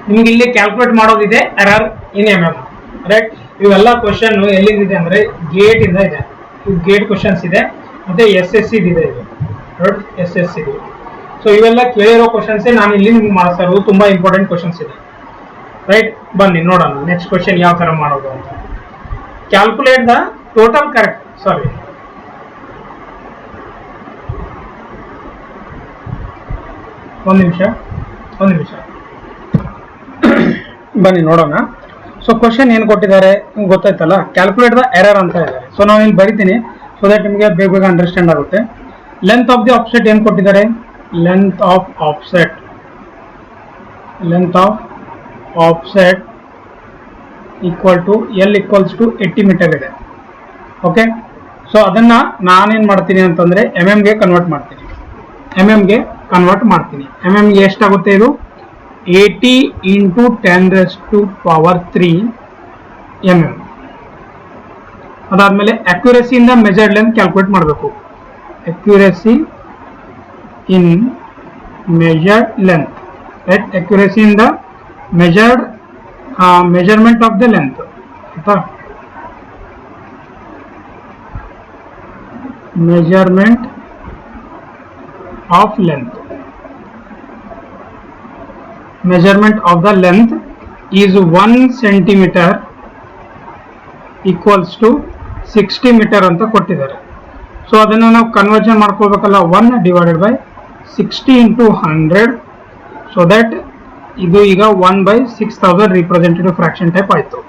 ನಿಮಗೆ ಇಲ್ಲಿ calculate ಮಾಡೋದಿದೆ error ಇನ್ mm, right? ಇವೆಲ್ಲ question ಎಲ್ಲಿಂದಿದೆ ಅಂದ್ರೆ gate ಇಂದ ಇದೆ. ಇವು gate questions ಇದೆ, ಮತ್ತೆ SSC ಇದೆ, ಇದು ರೈಟ್? SSC ಇದೆ. ಸೊ ಇವೆಲ್ಲ ಕೇಳಿರೋ ಕ್ವಶನ್ಸ್ ನಾನು ಇಲ್ಲಿ ನಿಮ್ಗೆ ಮಾಡ್ತಾ ಇರೋದು. ತುಂಬಾ ಇಂಪಾರ್ಟೆಂಟ್ ಕ್ವಶನ್ಸ್ ಇದೆ, ರೈಟ್? ಬನ್ನಿ ನೋಡೋಣ ನೆಕ್ಸ್ಟ್ ಕ್ವಶನ್ ಯಾವ ತರ ಮಾಡೋದು ಅಂತ. ಕ್ಯಾಲ್ಕುಲೇಟ್ ದ ಟೋಟಲ್ ಕರೆಕ್ಟ್, ಸಾರಿ, ಒಂದು ನಿಮಿಷ ಬನ್ನಿ ನೋಡೋಣ. ಸೊ ಕ್ವಶನ್ ಏನು ಕೊಟ್ಟಿದ್ದಾರೆ ಗೊತ್ತಾಯ್ತಲ್ಲ, ಕ್ಯಾಲ್ಕುಲೇಟ್ ದ ಎರರ್ ಅಂತ ಇದೆ. ಸೊ ನಾನು ಇಲ್ಲಿ ಬರಿತೀನಿ ಸೊ ದಟ್ ನಿಮಗೆ ಬೇಗ ಅಂಡರ್ಸ್ಟ್ಯಾಂಡ್ ಆಗುತ್ತೆ. ಲೆಂತ್ ಆಫ್ ದಿ ಆಫ್ಸೆಟ್ ಏನು ಕೊಟ್ಟಿದ್ದಾರೆ? Length of offset equal to L equals to 80 metre ಇದೆ. ಓಕೆ, ಸೊ ಅದನ್ನ ನಾನೇನು ಮಾಡ್ತೀನಿ ಅಂತಂದ್ರೆ ಗೆ ಕನ್ವರ್ಟ್ ಮಾಡ್ತೀನಿ. ಗೆ ಎಷ್ಟಾಗುತ್ತೆ? ಇದು 80 into 10⁻³ mm. ಅದಾದ್ಮೇಲೆ ಅಕ್ಯುರಸಿ ಇಂದ ಮೆಜರ್ಡ್ ಲೆಂತ್ ಕ್ಯಾಲ್ಕುಲೇಟ್ ಮಾಡಬೇಕು. Accuracy in measured length, right? Accuracy in the measurement of the length, ಆಯ್ತಾ? Measurement of length. Measurement of the length is 1 centimeter equals to 60 meter ಅಂತ ಕೊಟ್ಟಿದ್ದಾರೆ. ಸೊ ಅದನ್ನು ನಾವು conversion ಮಾಡ್ಕೊಳ್ಬೇಕಲ್ಲ, 1/60 into 100, so that ಇದು ಈಗ 1/6000 representative fraction type ಆಯಿತು.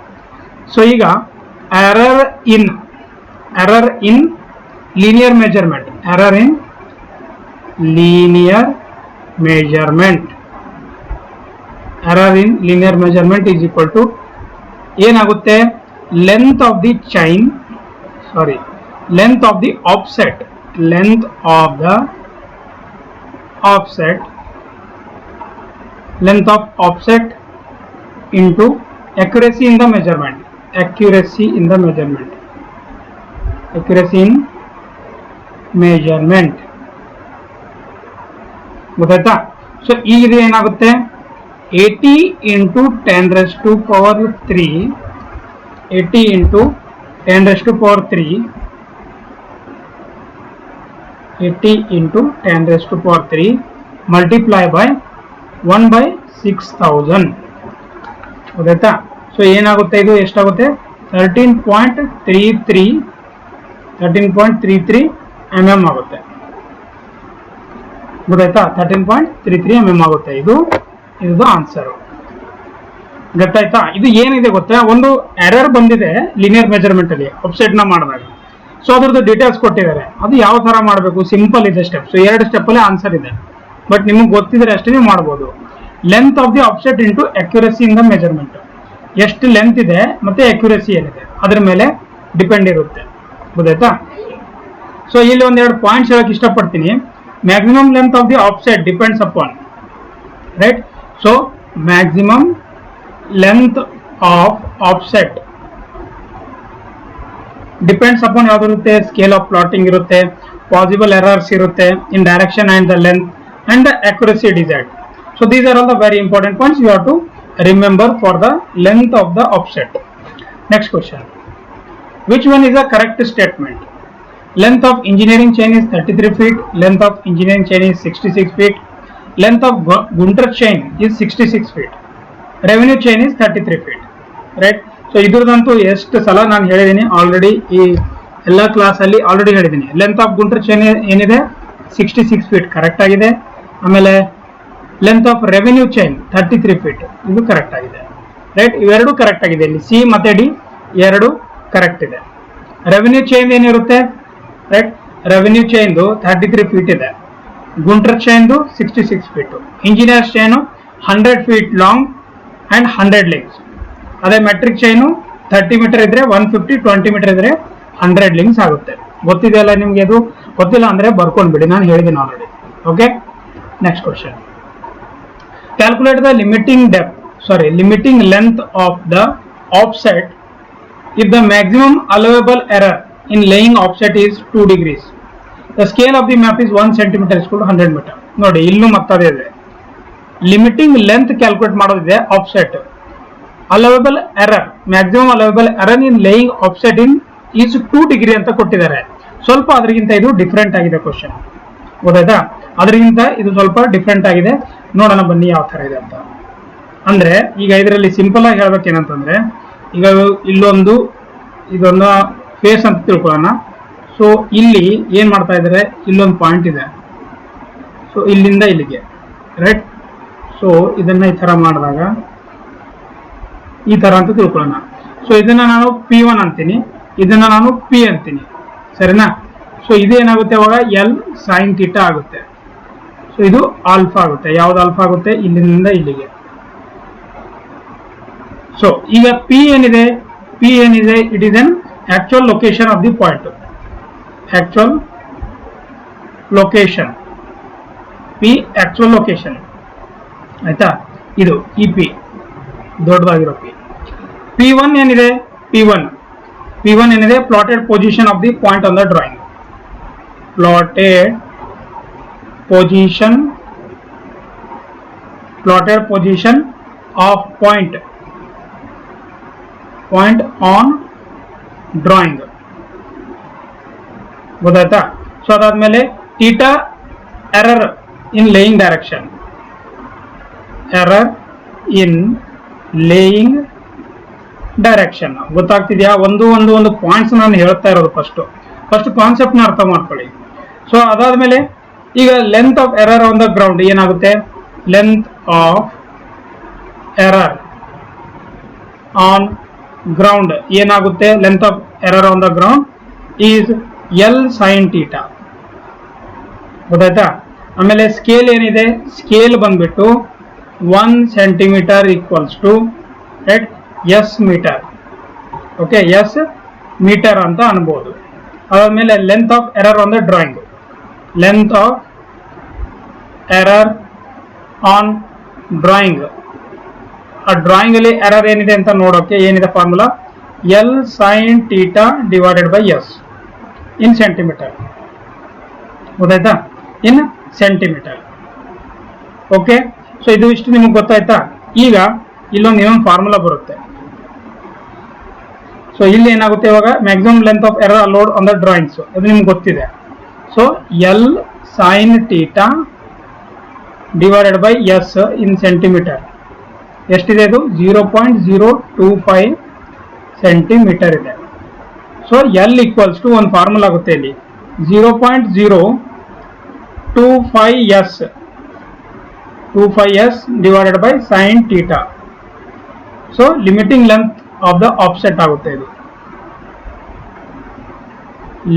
So ಈಗ error in linear measurement, error in linear measurement is equal to ಏನಾಗುತ್ತೆ, length of the chain, sorry length of the offset, length of offset into accuracy in the measurement, accuracy in measurement ಗೊತ್ತಾಯ್ತಾ. So ಈಗ ಇದು ಏನಾಗುತ್ತೆ, 80 into 10 raised to power 3, 80 into 10 raised to power 3, 80 into 10 raised to power 3 multiply by 1/6000 ಗೊತ್ತಾಯ್ತಾ. So ಏನಾಗುತ್ತೆ, ಇದು ಎಷ್ಟಾಗುತ್ತೆ, 13.33 mm ಆಗುತ್ತೆ ಗೊತ್ತಾಯ್ತಾ, 13.33 mm ಆಗುತ್ತೆ. ಇದು ಆನ್ಸರ್ ಗೊತ್ತಾಯ್ತಾ. ಇದು ಏನಿದೆ ಗೊತ್ತಾ, ಒಂದು ಎರರ್ ಬಂದಿದೆ ಲೀನಿಯರ್ ಮೆಜರ್ಮೆಂಟ್ ಅಲ್ಲಿ ಆಫ್ಸೆಟ್ ನ ಮಾಡಿದಾಗ. ಸೊ ಅದ್ರದ್ದು ಡೀಟೇಲ್ಸ್ ಕೊಟ್ಟಿದ್ದಾರೆ, ಅದು ಯಾವ ತರ ಮಾಡಬೇಕು, ಸಿಂಪಲ್ ಇದೆ ಸ್ಟೆಪ್. ಸೊ 2 ಸ್ಟೆಪ್ ಅಲ್ಲಿ ಆನ್ಸರ್ ಇದೆ, ಬಟ್ ನಿಮಗೆ ಗೊತ್ತಿದ್ರೆ ಅಷ್ಟೇ ನೀವು ಮಾಡ್ಬೋದು. Length of the offset into accuracy in the measurement, ಎಷ್ಟು ಲೆಂತ್ ಇದೆ ಮತ್ತೆ ಅಕ್ಯುರಸಿ ಏನಿದೆ ಅದ್ರ ಮೇಲೆ ಡಿಪೆಂಡ್ ಇರುತ್ತೆ ಗೊತ್ತಾಯ್ತಾ. ಸೊ ಇಲ್ಲಿ ಒಂದೆರಡು ಪಾಯಿಂಟ್ಸ್ ಹೇಳಕ್ ಇಷ್ಟಪಡ್ತೀನಿ. Maximum length of the offset depends upon, right. So maximum length of offset depends upon ಯಾವ್ದಿರುತ್ತೆ, ಸ್ಕೇಲ್ ಆಫ್ ಪ್ಲಾಟಿಂಗ್ ಇರುತ್ತೆ, ಪಾಸಿಬಲ್ ಎರರ್ಸ್ ಇರುತ್ತೆ in direction and the length and the accuracy decide. So these are all the very important points you have to remember for the length of the offset. Next question, which one is the correct statement? Length of engineering chain is 33 feet, length of engineering chain is 66 feet, length of Gunter chain is 66 feet, revenue chain is 33 feet, right. So ಇದ್ರದಂತೂ ಎಷ್ಟು ಸಲ ನಾನು ಹೇಳಿದ್ದೀನಿ already, ಈ ಎಲ್ಲ class ಅಲ್ಲಿ already ಹೇಳಿದ್ದೀನಿ. Length of ಗುಂಟರ್ chain ಏನಿದೆ 66 feet correct ಆಗಿದೆ. ಆಮೇಲೆ length of revenue chain 33 feet, ಇದು ಕರೆಕ್ಟ್ ಆಗಿದೆ, ರೈಟ್. ಇವೆರಡು ಕರೆಕ್ಟ್ ಆಗಿದೆ. ಇಲ್ಲಿ ಸಿ ಮತ್ತೆ ಡಿ ಎರಡು ಕರೆಕ್ಟ್ ಇದೆ. ರೆವೆನ್ಯೂ ಚೈನ್ ಏನಿರುತ್ತೆ, ರೈಟ್, ರೆವೆನ್ಯೂ ಚೈನ್ದು 33 ಫೀಟ್ ಇದೆ, ಗುಂಟರ್ ಚೈನ್ದು 66 feet, engineers chain 100 feet long and 100 links. ಅದೇ ಮೆಟ್ರಿಕ್ ಚೈನು 30 ಮೀಟರ್ ಇದ್ರೆ 150, 20 ಮೀಟರ್ ಇದ್ರೆ 100 ಲಿಂಕ್ಸ್ ಆಗುತ್ತೆ. ಗೊತ್ತಿದೆಯಲ್ಲ ನಿಮ್ಗೆ? ಅದು ಗೊತ್ತಿಲ್ಲ ಅಂದ್ರೆ ಬರ್ಕೊಂಡ್ಬಿಡಿ, ನಾನು ಹೇಳಿದ್ದೀನಿ already. Okay, next question. Calculate the limiting length of the offset if the maximum allowable error in laying offset is 2 degrees. The scale of the map is 1 centimeter is equal to 100 meter. ನೋಡಿ, ಇಲ್ಲೂ ಮತ್ತದೇ ಇದೆ. Limiting length calculate ಮಾಡೋದಿದೆ offset. Allowable error, maximum allowable error in laying offset in is 2 degree ಅಂತ ಕೊಟ್ಟಿದ್ದಾರೆ. ಸ್ವಲ್ಪ ಅದರಿಗಿಂತ ಇದು different ಆಗಿದೆ ಕ್ವಶನ್, ಗೊತ್ತಾಯ್ತಾ? ಅದರಿಗಿಂತ ಇದು ಸ್ವಲ್ಪ ಡಿಫ್ರೆಂಟ್ ಆಗಿದೆ. ನೋಡೋಣ ಬನ್ನಿ ಯಾವ ತರ ಇದೆ ಅಂತ. ಅಂದ್ರೆ ಈಗ ಇದರಲ್ಲಿ ಸಿಂಪಲ್ ಆಗಿ ಹೇಳ್ಬೇಕೇನಂತಂದ್ರೆ, ಈಗ ಇದೊಂದು ಫೇಸ್ ಅಂತ ತಿಳ್ಕೊಳ್ಳೋಣ. ಸೊ ಇಲ್ಲಿ ಏನ್ ಮಾಡ್ತಾ ಇದ್ದಾರೆ, ಇಲ್ಲೊಂದು ಪಾಯಿಂಟ್ ಇದೆ, ಸೊ ಇಲ್ಲಿಂದ ಇಲ್ಲಿಗೆ, ರೈಟ್. ಸೊ ಇದನ್ನ ಈ ತರ ಮಾಡಿದಾಗ ಈ ತರ ಅಂತ ತಿಳ್ಕೊಳ್ಳೋಣ. ಸೊ ಇದನ್ನ ನಾನು P1 ಅಂತೀನಿ, ಇದನ್ನ ನಾನು P ಅಂತೀನಿ, ಸರಿನಾ? ಸೊ ಇದೇನಾಗುತ್ತೆ ಅವಾಗ ಎಲ್ ಸೈನ್ ಥೀಟಾ ಆಗುತ್ತೆ. ಸೊ ಇದು ಆಲ್ಫಾ ಆಗುತ್ತೆ. ಯಾವ್ದು ಆಲ್ಫಾ ಆಗುತ್ತೆ? ಇಲ್ಲಿಂದ ಇಲ್ಲಿಗೆ. ಸೊ ಈಗ P ಏನಿದೆ, it is an actual location of the point. Actual location, P actual location, ಆಯ್ತಾ? ಇದು ಈ P ದೊಡ್ಡದಾಗಿರೋ P1 ಏನಿದೆ, P1 ಏನಿದೆ, plotted position of the point on the drawing. plotted position of point on drawing. ಗೊತ್ತಾಯ್ತಾ? So ಅದಾದ್ಮೇಲೆ theta error in laying direction, ಗೊತ್ತಾಗ್ತಿದ್ಯಾ? ಒಂದು points ನಾನು ಹೇಳ್ತಾ ಇರೋದು ಫಸ್ಟ್. ಫಸ್ಟ್ ಕಾನ್ಸೆಪ್ಟ್ನ ಅರ್ಥ ಮಾಡ್ಕೊಳ್ಳಿ. ಸೊ ಅದಾದ್ಮೇಲೆ ಈಗ length of error on the ground ಏನಾಗುತ್ತೆ, length of error on ground ಏನಾಗುತ್ತೆ, length of error on the ground is L sine theta. ಗೊತ್ತಾಯ್ತಾ? ಆಮೇಲೆ ಸ್ಕೇಲ್ ಏನಿದೆ, ಸ್ಕೇಲ್ ಬಂದ್ಬಿಟ್ಟು 1 centimetre equals to S metre. Okay, S metre ಅಂತ ಅನ್ಬೋದು. ಅದಾದ್ಮೇಲೆ length of error on the drawing, length of error on drawing. ಆ drawing ಅಲ್ಲಿ error ಏನಿದೆ ಅಂತ ನೋಡೋಕೆ ಏನಿದೆ formula, L sine theta divided by S in centimetre. ಗೊತ್ತಾಯ್ತಾ? In centimetre. ಓಕೆ, ಸೊ ಇದು ಇಷ್ಟು ನಿಮಗೆ ಗೊತ್ತಾಯ್ತಾ? ಈಗ ಇನ್ನೊಂದು ಫಾರ್ಮುಲಾ ಬರುತ್ತೆ. ಸೊ ಇಲ್ಲಿ ಏನಾಗುತ್ತೆ ಇವಾಗ, maximum length of error allowed on the drawings, ಅದು ನಿಮ್ಗೆ ಗೊತ್ತಿದೆ. So L sine theta divided by S in centimetre ಎಷ್ಟಿದೆ, ಇದು 0.025 ಸೆಂಟಿಮೀಟರ್ ಇದೆ. ಸೊ ಎಲ್ ಈಕ್ವಲ್ಸ್ ಟು ಒಂದು ಫಾರ್ಮುಲಾ ಆಗುತ್ತೆ ಇಲ್ಲಿ, 0.025s divided by sin theta. So limiting length of the offset ಆಗುತ್ತೆ ಇದು.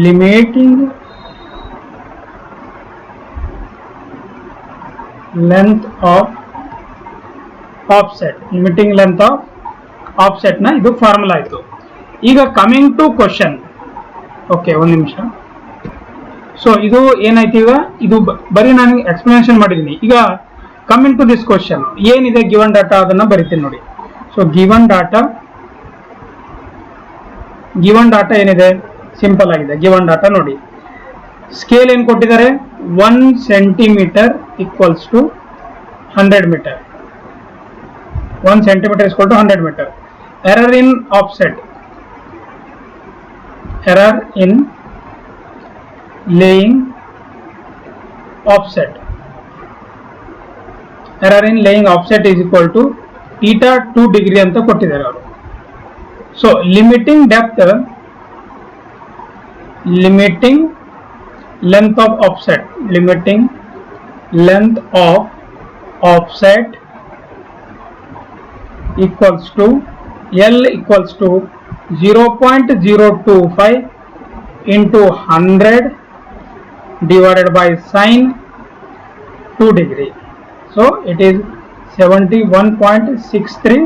Limiting length of offset, limiting length of offset ನ ಇದು ಫಾರ್ಮುಲಾ ಆಯಿತು. ಈಗ ಕಮಿಂಗ್ ಟು ಕ್ವಶನ್. ಓಕೆ, ಒಂದು ನಿಮಿಷ. ಸೊ ಇದು ಏನಾಯ್ತು, ಈಗ ಇದು ಬರೀ ನಾನು ಎಕ್ಸ್ಪ್ಲನೇಷನ್ ಮಾಡಿದ್ದೀನಿ. ಈಗ ಕಮಿಂಗ್ ಟು ದಿಸ್ ಕ್ವಶನ್ ಏನಿದೆ, ಗಿವನ್ ಡಾಟಾ ಅದನ್ನ ಬರಿತೀನಿ ನೋಡಿ. ಸೊ ಗಿವನ್ ಡಾಟಾ ಏನಿದೆ, ಸಿಂಪಲ್ ಆಗಿದೆ. ಗಿವನ್ ಡಾಟಾ ನೋಡಿ, ಸ್ಕೇಲ್ ಏನು ಕೊಟ್ಟಿದ್ದಾರೆ, 1 centimetre equals to 100 metre. 1 centimetre equal to 100 metre. Error in offset, error in laying offset, error in laying offset is equal to theta 2 degree ಅಂತ ಕೊಟ್ಟಿದ್ದಾರೆ ಅವರು. So limiting depth, limiting length of offset, limiting length of offset equals to L equals to 0.025 into 100 divided by sin 2 degree. So it is 71.63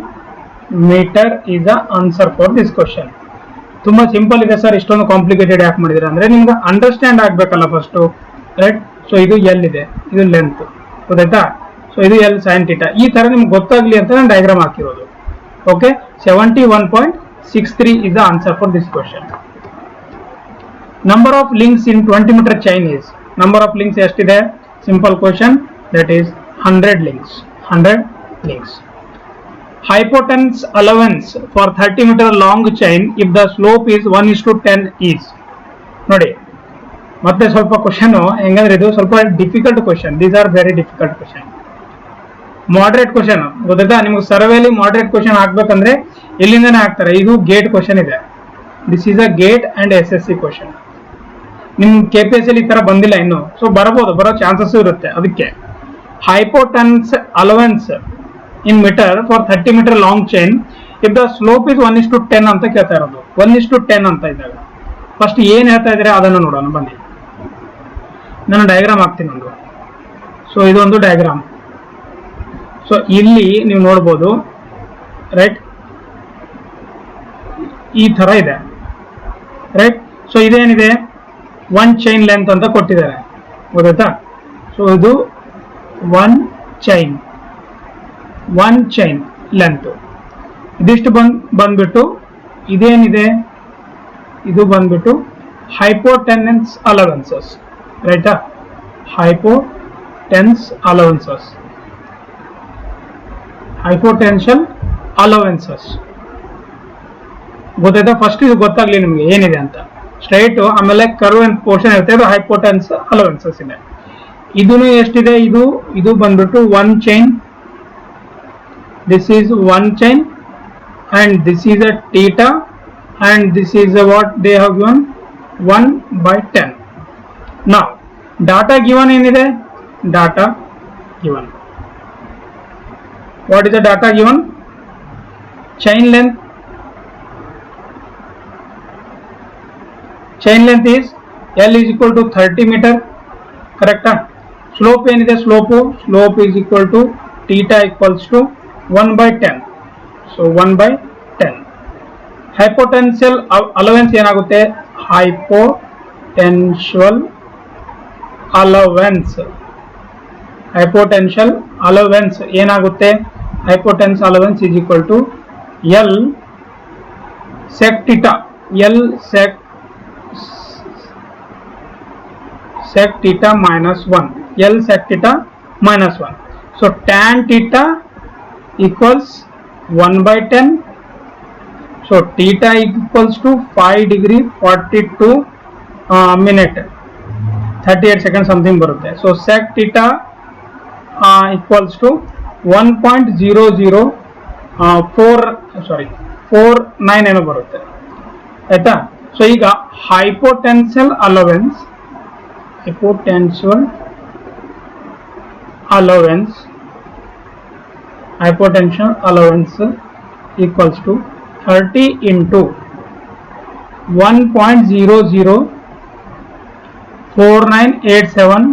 meter is the answer for this question. ತುಂಬಾ simple ಇದೆ sir, ಇಷ್ಟೊಂದು complicated ಯಾಕೆ ಮಾಡಿದ್ರೆ ಅಂದ್ರೆ ನಿಮ್ಗೆ understand ಆಗ್ಬೇಕಲ್ಲ first, right? So ಇದು L ಇದೆ, ಇದು ಲೆಂತ್, ಗೊತ್ತಾಯ್ತಾ? ಸೊ ಇದು ಎಲ್ ಸೈನ್ ಥೀಟಾ, ಈ ತರ ನಿಮ್ಗೆ ಗೊತ್ತಾಗ್ಲಿ ಅಂತ ನಾನು ಡಯಾಗ್ರಾಮ್ ಹಾಕಿರೋದು. Okay, 71.63 is the answer for this question. Number of links in 20 meter chain is, number of links ಎಷ್ಟಿದೆ, simple question, that is 100 links. 100 links. Hypotenuse allowance for 30 meter long chain if the slope is 1:10 is. ನೋಡಿ ಮತ್ತೆ ಸ್ವಲ್ಪ question ಹೆಂಗಂದ್ರೆ ಇದು ಸ್ವಲ್ಪ difficult question. These are very difficult question. Moderate question ಗೊತ್ತಾಯ್ತಾ? ನಿಮ್ಗೆ ಸರ್ವೇಲಿ moderate question ಹಾಕ್ಬೇಕಂದ್ರೆ ಇಲ್ಲಿಂದನೇ ಹಾಕ್ತಾರೆ. ಇದು ಗೇಟ್ ಕ್ವಶನ್ ಇದೆ. This is a gate and SSC question. ನಿಮ್ KPSC ಈ ತರ ಬಂದಿಲ್ಲ ಇನ್ನು, ಸೊ ಬರಬಹುದು, ಬರೋ ಚಾನ್ಸಸ್ ಇರುತ್ತೆ. ಅದಕ್ಕೆ hypotenuse allowance in metre for 30 metre long chain if the slope is 1:10 ಅಂತ ಕೇಳ್ತಾ ಇರೋದು. 1:10 ಅಂತ ಇದ್ದಾಗ ಫಸ್ಟ್ ಏನ್ ಹೇಳ್ತಾ ಇದ್ರೆ ಅದನ್ನು ನೋಡೋಣ ಬನ್ನಿ. ನಾನು ಡಯಾಗ್ರಾಮ್ ಹಾಕ್ತೀನಿ ಒಂದು. ಸೊ ಇದೊಂದು ಡಯಾಗ್ರಾಮ್. ಸೊ ಇಲ್ಲಿ ನೀವು ನೋಡ್ಬೋದು, ರೈಟ್? ಈ ತರ ಇದೆ, ರೈಟ್? ಸೊ ಇದೇನಿದೆ, 1 ಚೈನ್ ಲೆಂತ್ ಅಂತ ಕೊಟ್ಟಿದ್ದಾರೆ, ಗೊತ್ತಾಯ್ತಾ? ಸೊ ಇದು 1 ಚೈನ್ ಲೆಂತ್. ಇದಿಷ್ಟು ಬಂದ್ಬಿಟ್ಟು ಇದೇನಿದೆ, ಇದು ಬಂದ್ಬಿಟ್ಟು ಹೈಪೋಟೆನ್ಸ್ ಅಲವೆನ್ಸಸ್, ರೈಟಾ? ಹೈಪೋಟೆನ್ಸ್ ಅಲವೆನ್ಸಸ್, ಹೈಪೋಟೆನ್ಷಿಯಲ್ ಅಲವೆನ್ಸಸ್, ಗೊತ್ತಾಯ್ತಾ? ಫಸ್ಟ್ ಇದು ಗೊತ್ತಾಗ್ಲಿ ನಿಮ್ಗೆ ಏನಿದೆ ಅಂತ. ಸ್ಟ್ರೈಟ್ ಆಮೇಲೆ ಕರ್ವ್ ಅಂಡ್ ಪೋರ್ಷನ್ ಇರುತ್ತೆ, ಅದು ಹೈಪೋಟೆನ್ಸ್ ಅಲವೆನ್ಸಸ್ ಇದೆ. ಇದನ್ನು ಎಷ್ಟಿದೆ, ಇದು ಬಂದ್ಬಿಟ್ಟು 1 chain. This is 1 chain and this is a theta and this is a what they have given 1/10. Now data given ಏನಿದೆ, data given. What is the data given? Chain length is L is equal to 30 meter, correct? Slope ಏನಿದೆ, slope is equal to theta equals to 1/10. So 1/10. Hypotential allowance ಏನಾಗುತ್ತೆ, hypotential allowance ಏನಾಗುತ್ತೆ, hypotential allowance is equal to L sec theta, L sec theta minus 1, L sec theta minus 1. So tan theta equals 1/10. So theta equals to 5 degree 42 minute 38 seconds something ಬರುತ್ತೆ. So sec theta equals to 1.0049 ಏನೋ ಬರುತ್ತೆ, ಆಯ್ತಾ. So ಈಗ hypotential allowance equals to 30 into 1.004987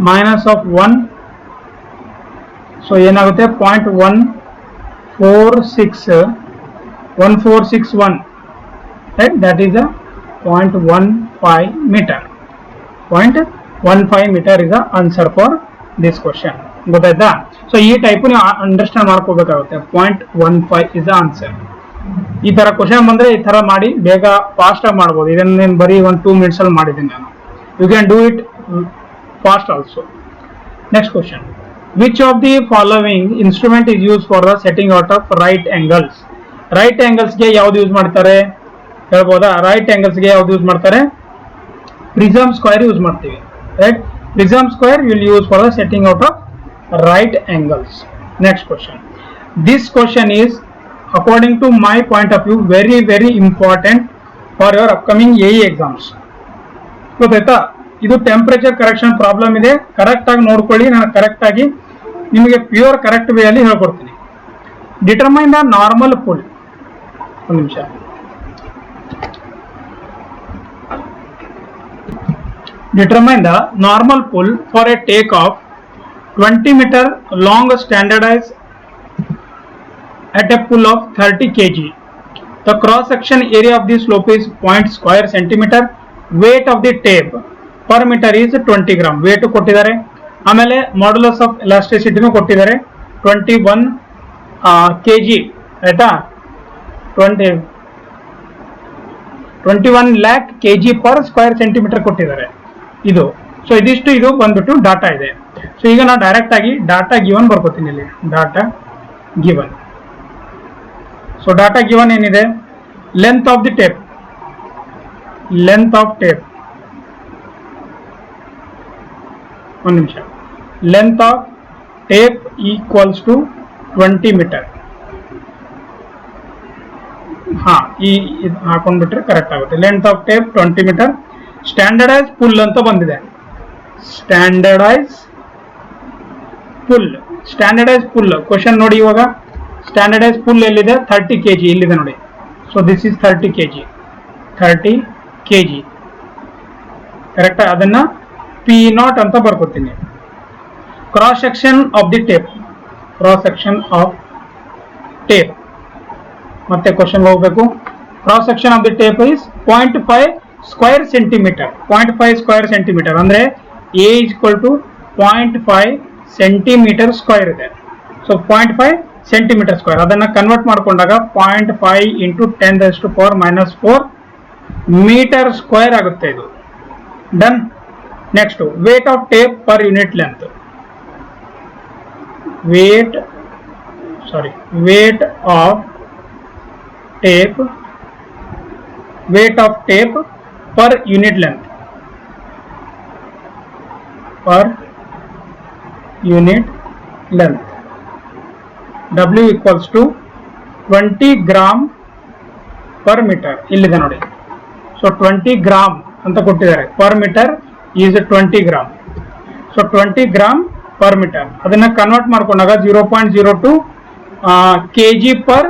minus of 1. So ಏನಾಗುತ್ತೆ 0.1461, right? That is a 0.15 meter. 0.15 meter is the answer for this question. ಗೊತ್ತಾಯ್ತಾ? So ಈ type ನೀವು understand ಮಾಡ್ಕೋಬೇಕಾಗುತ್ತೆ. 0.15 is the answer. ಈ ತರ ಕ್ವಶನ್ ಬಂದ್ರೆ ಈ ತರ ಮಾಡಿ ಬೇಗ ಫಾಸ್ಟ್ ಆಗಿ ಮಾಡ್ಬೋದು. ಇದನ್ನ ನಾನು ಬರೀ 1-2 minutes ಅಲ್ಲಿ ಮಾಡಿದ್ದೀನಿ ನಾನು. You can do it fast also. Next question, which of the following instrument is use for the setting out of right angles? Right ಆಂಗಲ್ಸ್ಗೆ ಯಾವ್ದು ಯೂಸ್ ಮಾಡ್ತಾರೆ ಹೇಳ್ಬೋದಾ? ರೈಟ್ ಆಂಗಲ್ಸ್ಗೆ ಯಾವ್ದು ಯೂಸ್ ಮಾಡ್ತಾರೆ? ಪ್ರಿಸಮ್ ಸ್ಕ್ವೇರ್ ಯೂಸ್ ಮಾಡ್ತೀವಿ, right? Prism square will use for the setting out of right angles. Next question. This question is, according to my point of view, very important for your upcoming AE exams. ಗೊತ್ತಾಯ್ತಾ? ಇದು temperature correction problem ಇದೆ, correct ಆಗಿ ನೋಡ್ಕೊಳ್ಳಿ. ನಾನು correct ಆಗಿ ನಿಮಗೆ pure correct way ಅಲ್ಲಿ ಹೇಳ್ಕೊಡ್ತೀನಿ. Determine the normal pull. ಒಂದು ನಿಮಿಷ. Determine the normal pull for a take off 20 meter long standardized at a pull of 30 kg. The cross section area of the slope is 0 square centimeter. Weight of the tape per meter is 20 gram. Weight ಕೊಟ್ಟಿದ್ದಾರೆ. ಆಮೇಲೆ modulus of elasticity ನು ಕೊಟ್ಟಿದ್ದಾರೆ 21 kg, ಆಯ್ತಾ? 21 lakh kg per square centimeter ಕೊಟ್ಟಿದ್ದಾರೆ ಇದು. So ಇದಿಷ್ಟು ಇದು ಬಂದ್ಬಿಟ್ಟು ಡಾಟಾ ಇದೆ. ಸೊ ಈಗ ನಾನು ಡೈರೆಕ್ಟ್ ಆಗಿ ಡಾಟಾ ಗಿವನ್ ಬರ್ಕೋತೀನಿ ಇಲ್ಲಿ. Data given. So data given ಏನಿದೆ? ಲೆಂತ್ ಆಫ್ ದಿ ಟೇಪ್, ಒಂದು ನಿಮಿಷ. Length of tape equals to 20 metre. ಈ ಹಾಕೊಂಡ್ಬಿಟ್ರೆ ಕರೆಕ್ಟ್ ಆಗುತ್ತೆ. Length of tape 20 metre. Standardise pull ಅಂತ ಬಂದಿದೆ. ಸ್ಟ್ಯಾಂಡರ್ಡೈಸ್ ಪುಲ್ ಕ್ವಶನ್ ನೋಡಿ. ಇವಾಗ ಸ್ಟ್ಯಾಂಡರ್ಡೈಸ್ ಪುಲ್ ಎಲ್ಲಿದೆ? 30 kg ಇಲ್ಲಿದೆ ನೋಡಿ. So this is 30 kg, correct? ಅದನ್ನ P0 ಅಂತ ಬರ್ಕೋತೀನಿ. Cross section of the tape, ಮತ್ತೆ ಕ್ವಶನ್ ಹೋಗ್ಬೇಕು. Cross section of the tape is 0.5 square centimetre. 0.5 square centimetre ಅಂದ್ರೆ A is equal to 0.5 centimetre square ಇದೆ. ಸೊ 0.5 ಸೆಂಟಿಮೀಟರ್ ಸ್ಕ್ವೇರ್ ಅದನ್ನ ಕನ್ವರ್ಟ್ ಮಾಡ್ಕೊಂಡಾಗ 0.5 into 10⁻⁻⁴ ಮೀಟರ್ ಸ್ಕ್ವೇರ್ ಆಗುತ್ತೆ ಇದು. Done. Next, weight of tape per unit length. Weight of tape per unit length. W equals to 20 gram per meter. ಇಲ್ಲಿದೆ ನೋಡಿ. So 20 gram ಅಂತ ಕೊಟ್ಟಿದ್ದಾರೆ. Per metre is 20 gram. So 20 gram per metre. ಅದನ್ನ convert ಮಾಡ್ಕೊಂಡಾಗ 0.02 kg per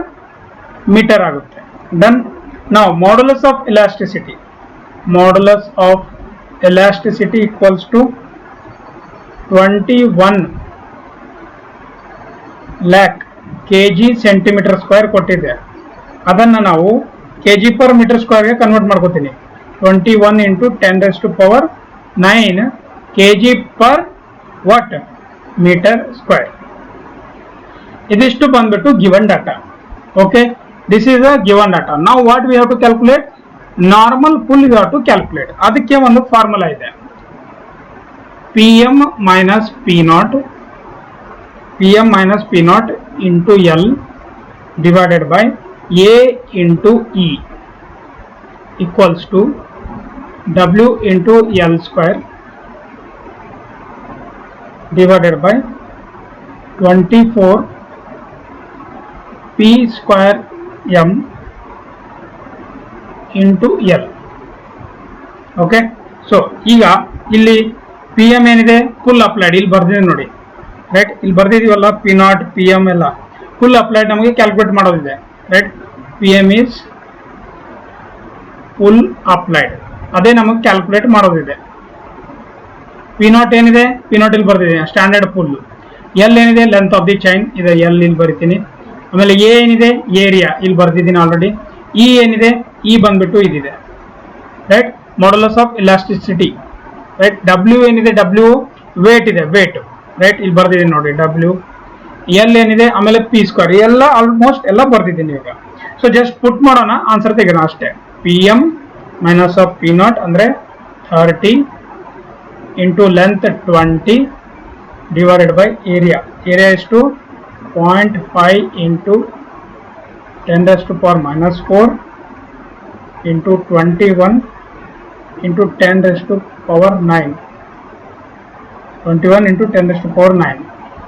metre ಆಗುತ್ತೆ. Done. ನಾವು modulus of elasticity. Modulus of elasticity equals to 21 lakh kg centimetre square ಕೊಟ್ಟಿದೆ. ಅದನ್ನ ನಾವು kg per ಮೀಟರ್ ಸ್ಕ್ವೇರ್ಗೆ ಕನ್ವರ್ಟ್ ಮಾಡ್ಕೋತೀನಿ. 21 into 10⁻⁹ kg per what metre square. ಇದಿಷ್ಟು ಬಂದ್ಬಿಟ್ಟು given data. Okay, this is a given data. ನಾವು what we have to calculate? Normal pull we have to calculate. ಅದಕ್ಕೆ ಒಂದು ಫಾರ್ಮುಲಾ ಇದೆ. PM minus P0 into L divided by A into E equals to W into L square divided by 24 P square M into L. Okay, so ಈಗ ಇಲ್ಲಿ PM ಏನಿದೆ full applied ಇಲ್ಲಿ ಬರ್ದಿದೆ ನೋಡಿ, right. ಇಲ್ಲಿ ಬರ್ದಿದೀವಲ್ಲ P0 PM ಎಲ್ಲ full applied ನಮಗೆ calculate ಮಾಡೋದಿದೆ, right. PM is full applied, ಅದೇ ನಮಗೆ ಕ್ಯಾಲ್ಕುಲೇಟ್ ಮಾಡೋದಿದೆ. P0 ಏನಿದೆ, P0 ಇಲ್ಲಿ ಬರ್ದಿದೆ ಸ್ಟ್ಯಾಂಡರ್ಡ್ ಫುಲ್. L ಏನಿದೆ ಲೆಂತ್ ಆಫ್ ದಿ ಚೈನ್ ಇದೆ, L ಇಲ್ಲಿ ಬರಿತೀನಿ. ಆಮೇಲೆ A ಏನಿದೆ ಏರಿಯಾ ಇಲ್ಲಿ ಬರ್ದಿದ್ದೀನಿ ಆಲ್ರೆಡಿ. E ಏನಿದೆ, E ಬಂದ್ಬಿಟ್ಟು ಇದಿದೆ, right. Modulus of elasticity, right. W ಏನಿದೆ, W ವೇಟ್ ಇದೆ, ವೇಟ್, ರೈಟ್. ಇಲ್ಲಿ ಬರ್ದಿದ್ದೀನಿ ನೋಡಿ W. L ಏನಿದೆ, ಆಮೇಲೆ P ಸ್ಕ್ವೇರ್ ಎಲ್ಲ ಆಲ್ಮೋಸ್ಟ್ ಎಲ್ಲ ಬರ್ದಿದ್ದೀನಿ ಇವಾಗ. ಸೊ ಜಸ್ಟ್ ಪುಟ್ ಮಾಡೋಣ, ಆನ್ಸರ್ ತೆಗೋಣ ಅಷ್ಟೇ. PM ಮೈನಸ್ ಆಫ್ P0 ಅಂದ್ರೆ 30 into length 20 divided by area. Area is to 0.5 into 10⁻⁴ into 21 into 10⁻⁹. 21 into 10⁻⁹.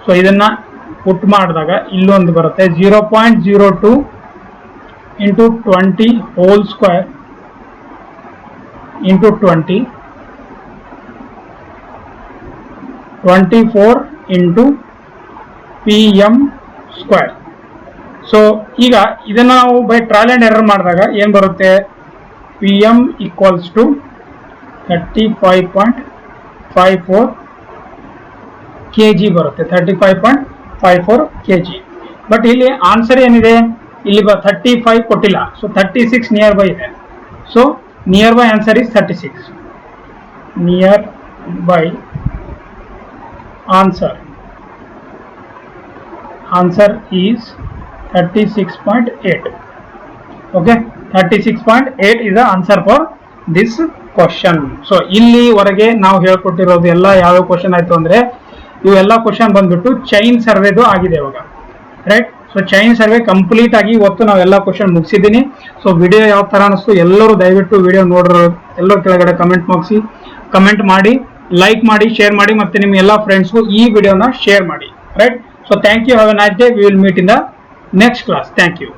So ಇದನ್ನ ಪುಟ್ ಮಾಡಿದಾಗ ಇಲ್ಲೊಂದು ಬರುತ್ತೆ 0.02 into 20 whole square into 20 24 into PM square. So ಈಗ ಇದನ್ನ ನಾವು ಬೈ ಟ್ರಯಲ್ ಅಂಡ್ ಎರರ್ ಮಾಡಿದಾಗ ಏನು ಬರುತ್ತೆ? PM ಈಕ್ವಲ್ಸ್ ಟು 35.54 kg ಬರುತ್ತೆ, 35.54 kg. ಬಟ್ ಇಲ್ಲಿ ಆನ್ಸರ್ ಏನಿದೆ, ಇಲ್ಲಿ 35 ಕೊಟ್ಟಿಲ್ಲ, ಸೊ 36 ನಿಯರ್ ಬೈ ಇದೆ. So near by answer is 36. Near by answer is 36.8. okay, 36.8 is the answer for this question. So ಇಲ್ಲಿವರೆಗೆ ನಾವು ಹೇಳ್ಕೊಟ್ಟಿರೋದು ಎಲ್ಲ ಯಾವ್ಯಾವ ಕ್ವಶನ್ ಆಯ್ತು ಅಂದ್ರೆ ಇವೆಲ್ಲ ಕ್ವಶನ್ ಬಂದ್ಬಿಟ್ಟು ಚೈನ್ ಸರ್ವೆದು ಆಗಿದೆ ಇವಾಗ, right. So chain survey complete ಆಗಿ ಇವತ್ತು ನಾವೆಲ್ಲ ಕ್ವಶನ್ ಮುಗಿಸಿದ್ದೀನಿ. ಸೊ ವಿಡಿಯೋ ಯಾವ ತರ ಅನಿಸ್ತು ಎಲ್ಲರೂ ದಯವಿಟ್ಟು ವಿಡಿಯೋ ನೋಡ್ರು ಎಲ್ಲರೂ ಕೆಳಗಡೆ ಕಮೆಂಟ್ ಮಾಡಿ, ಲೈಕ್ ಮಾಡಿ, ಶೇರ್ ಮಾಡಿ, ಮತ್ತೆ ನಿಮ್ಮ ಎಲ್ಲ ಫ್ರೆಂಡ್ಸ್ಗೂ ಈ ವಿಡಿಯೋನ ಶೇರ್ ಮಾಡಿ, right. So thank you, have a nice day. We will meet in the next class. Thank you.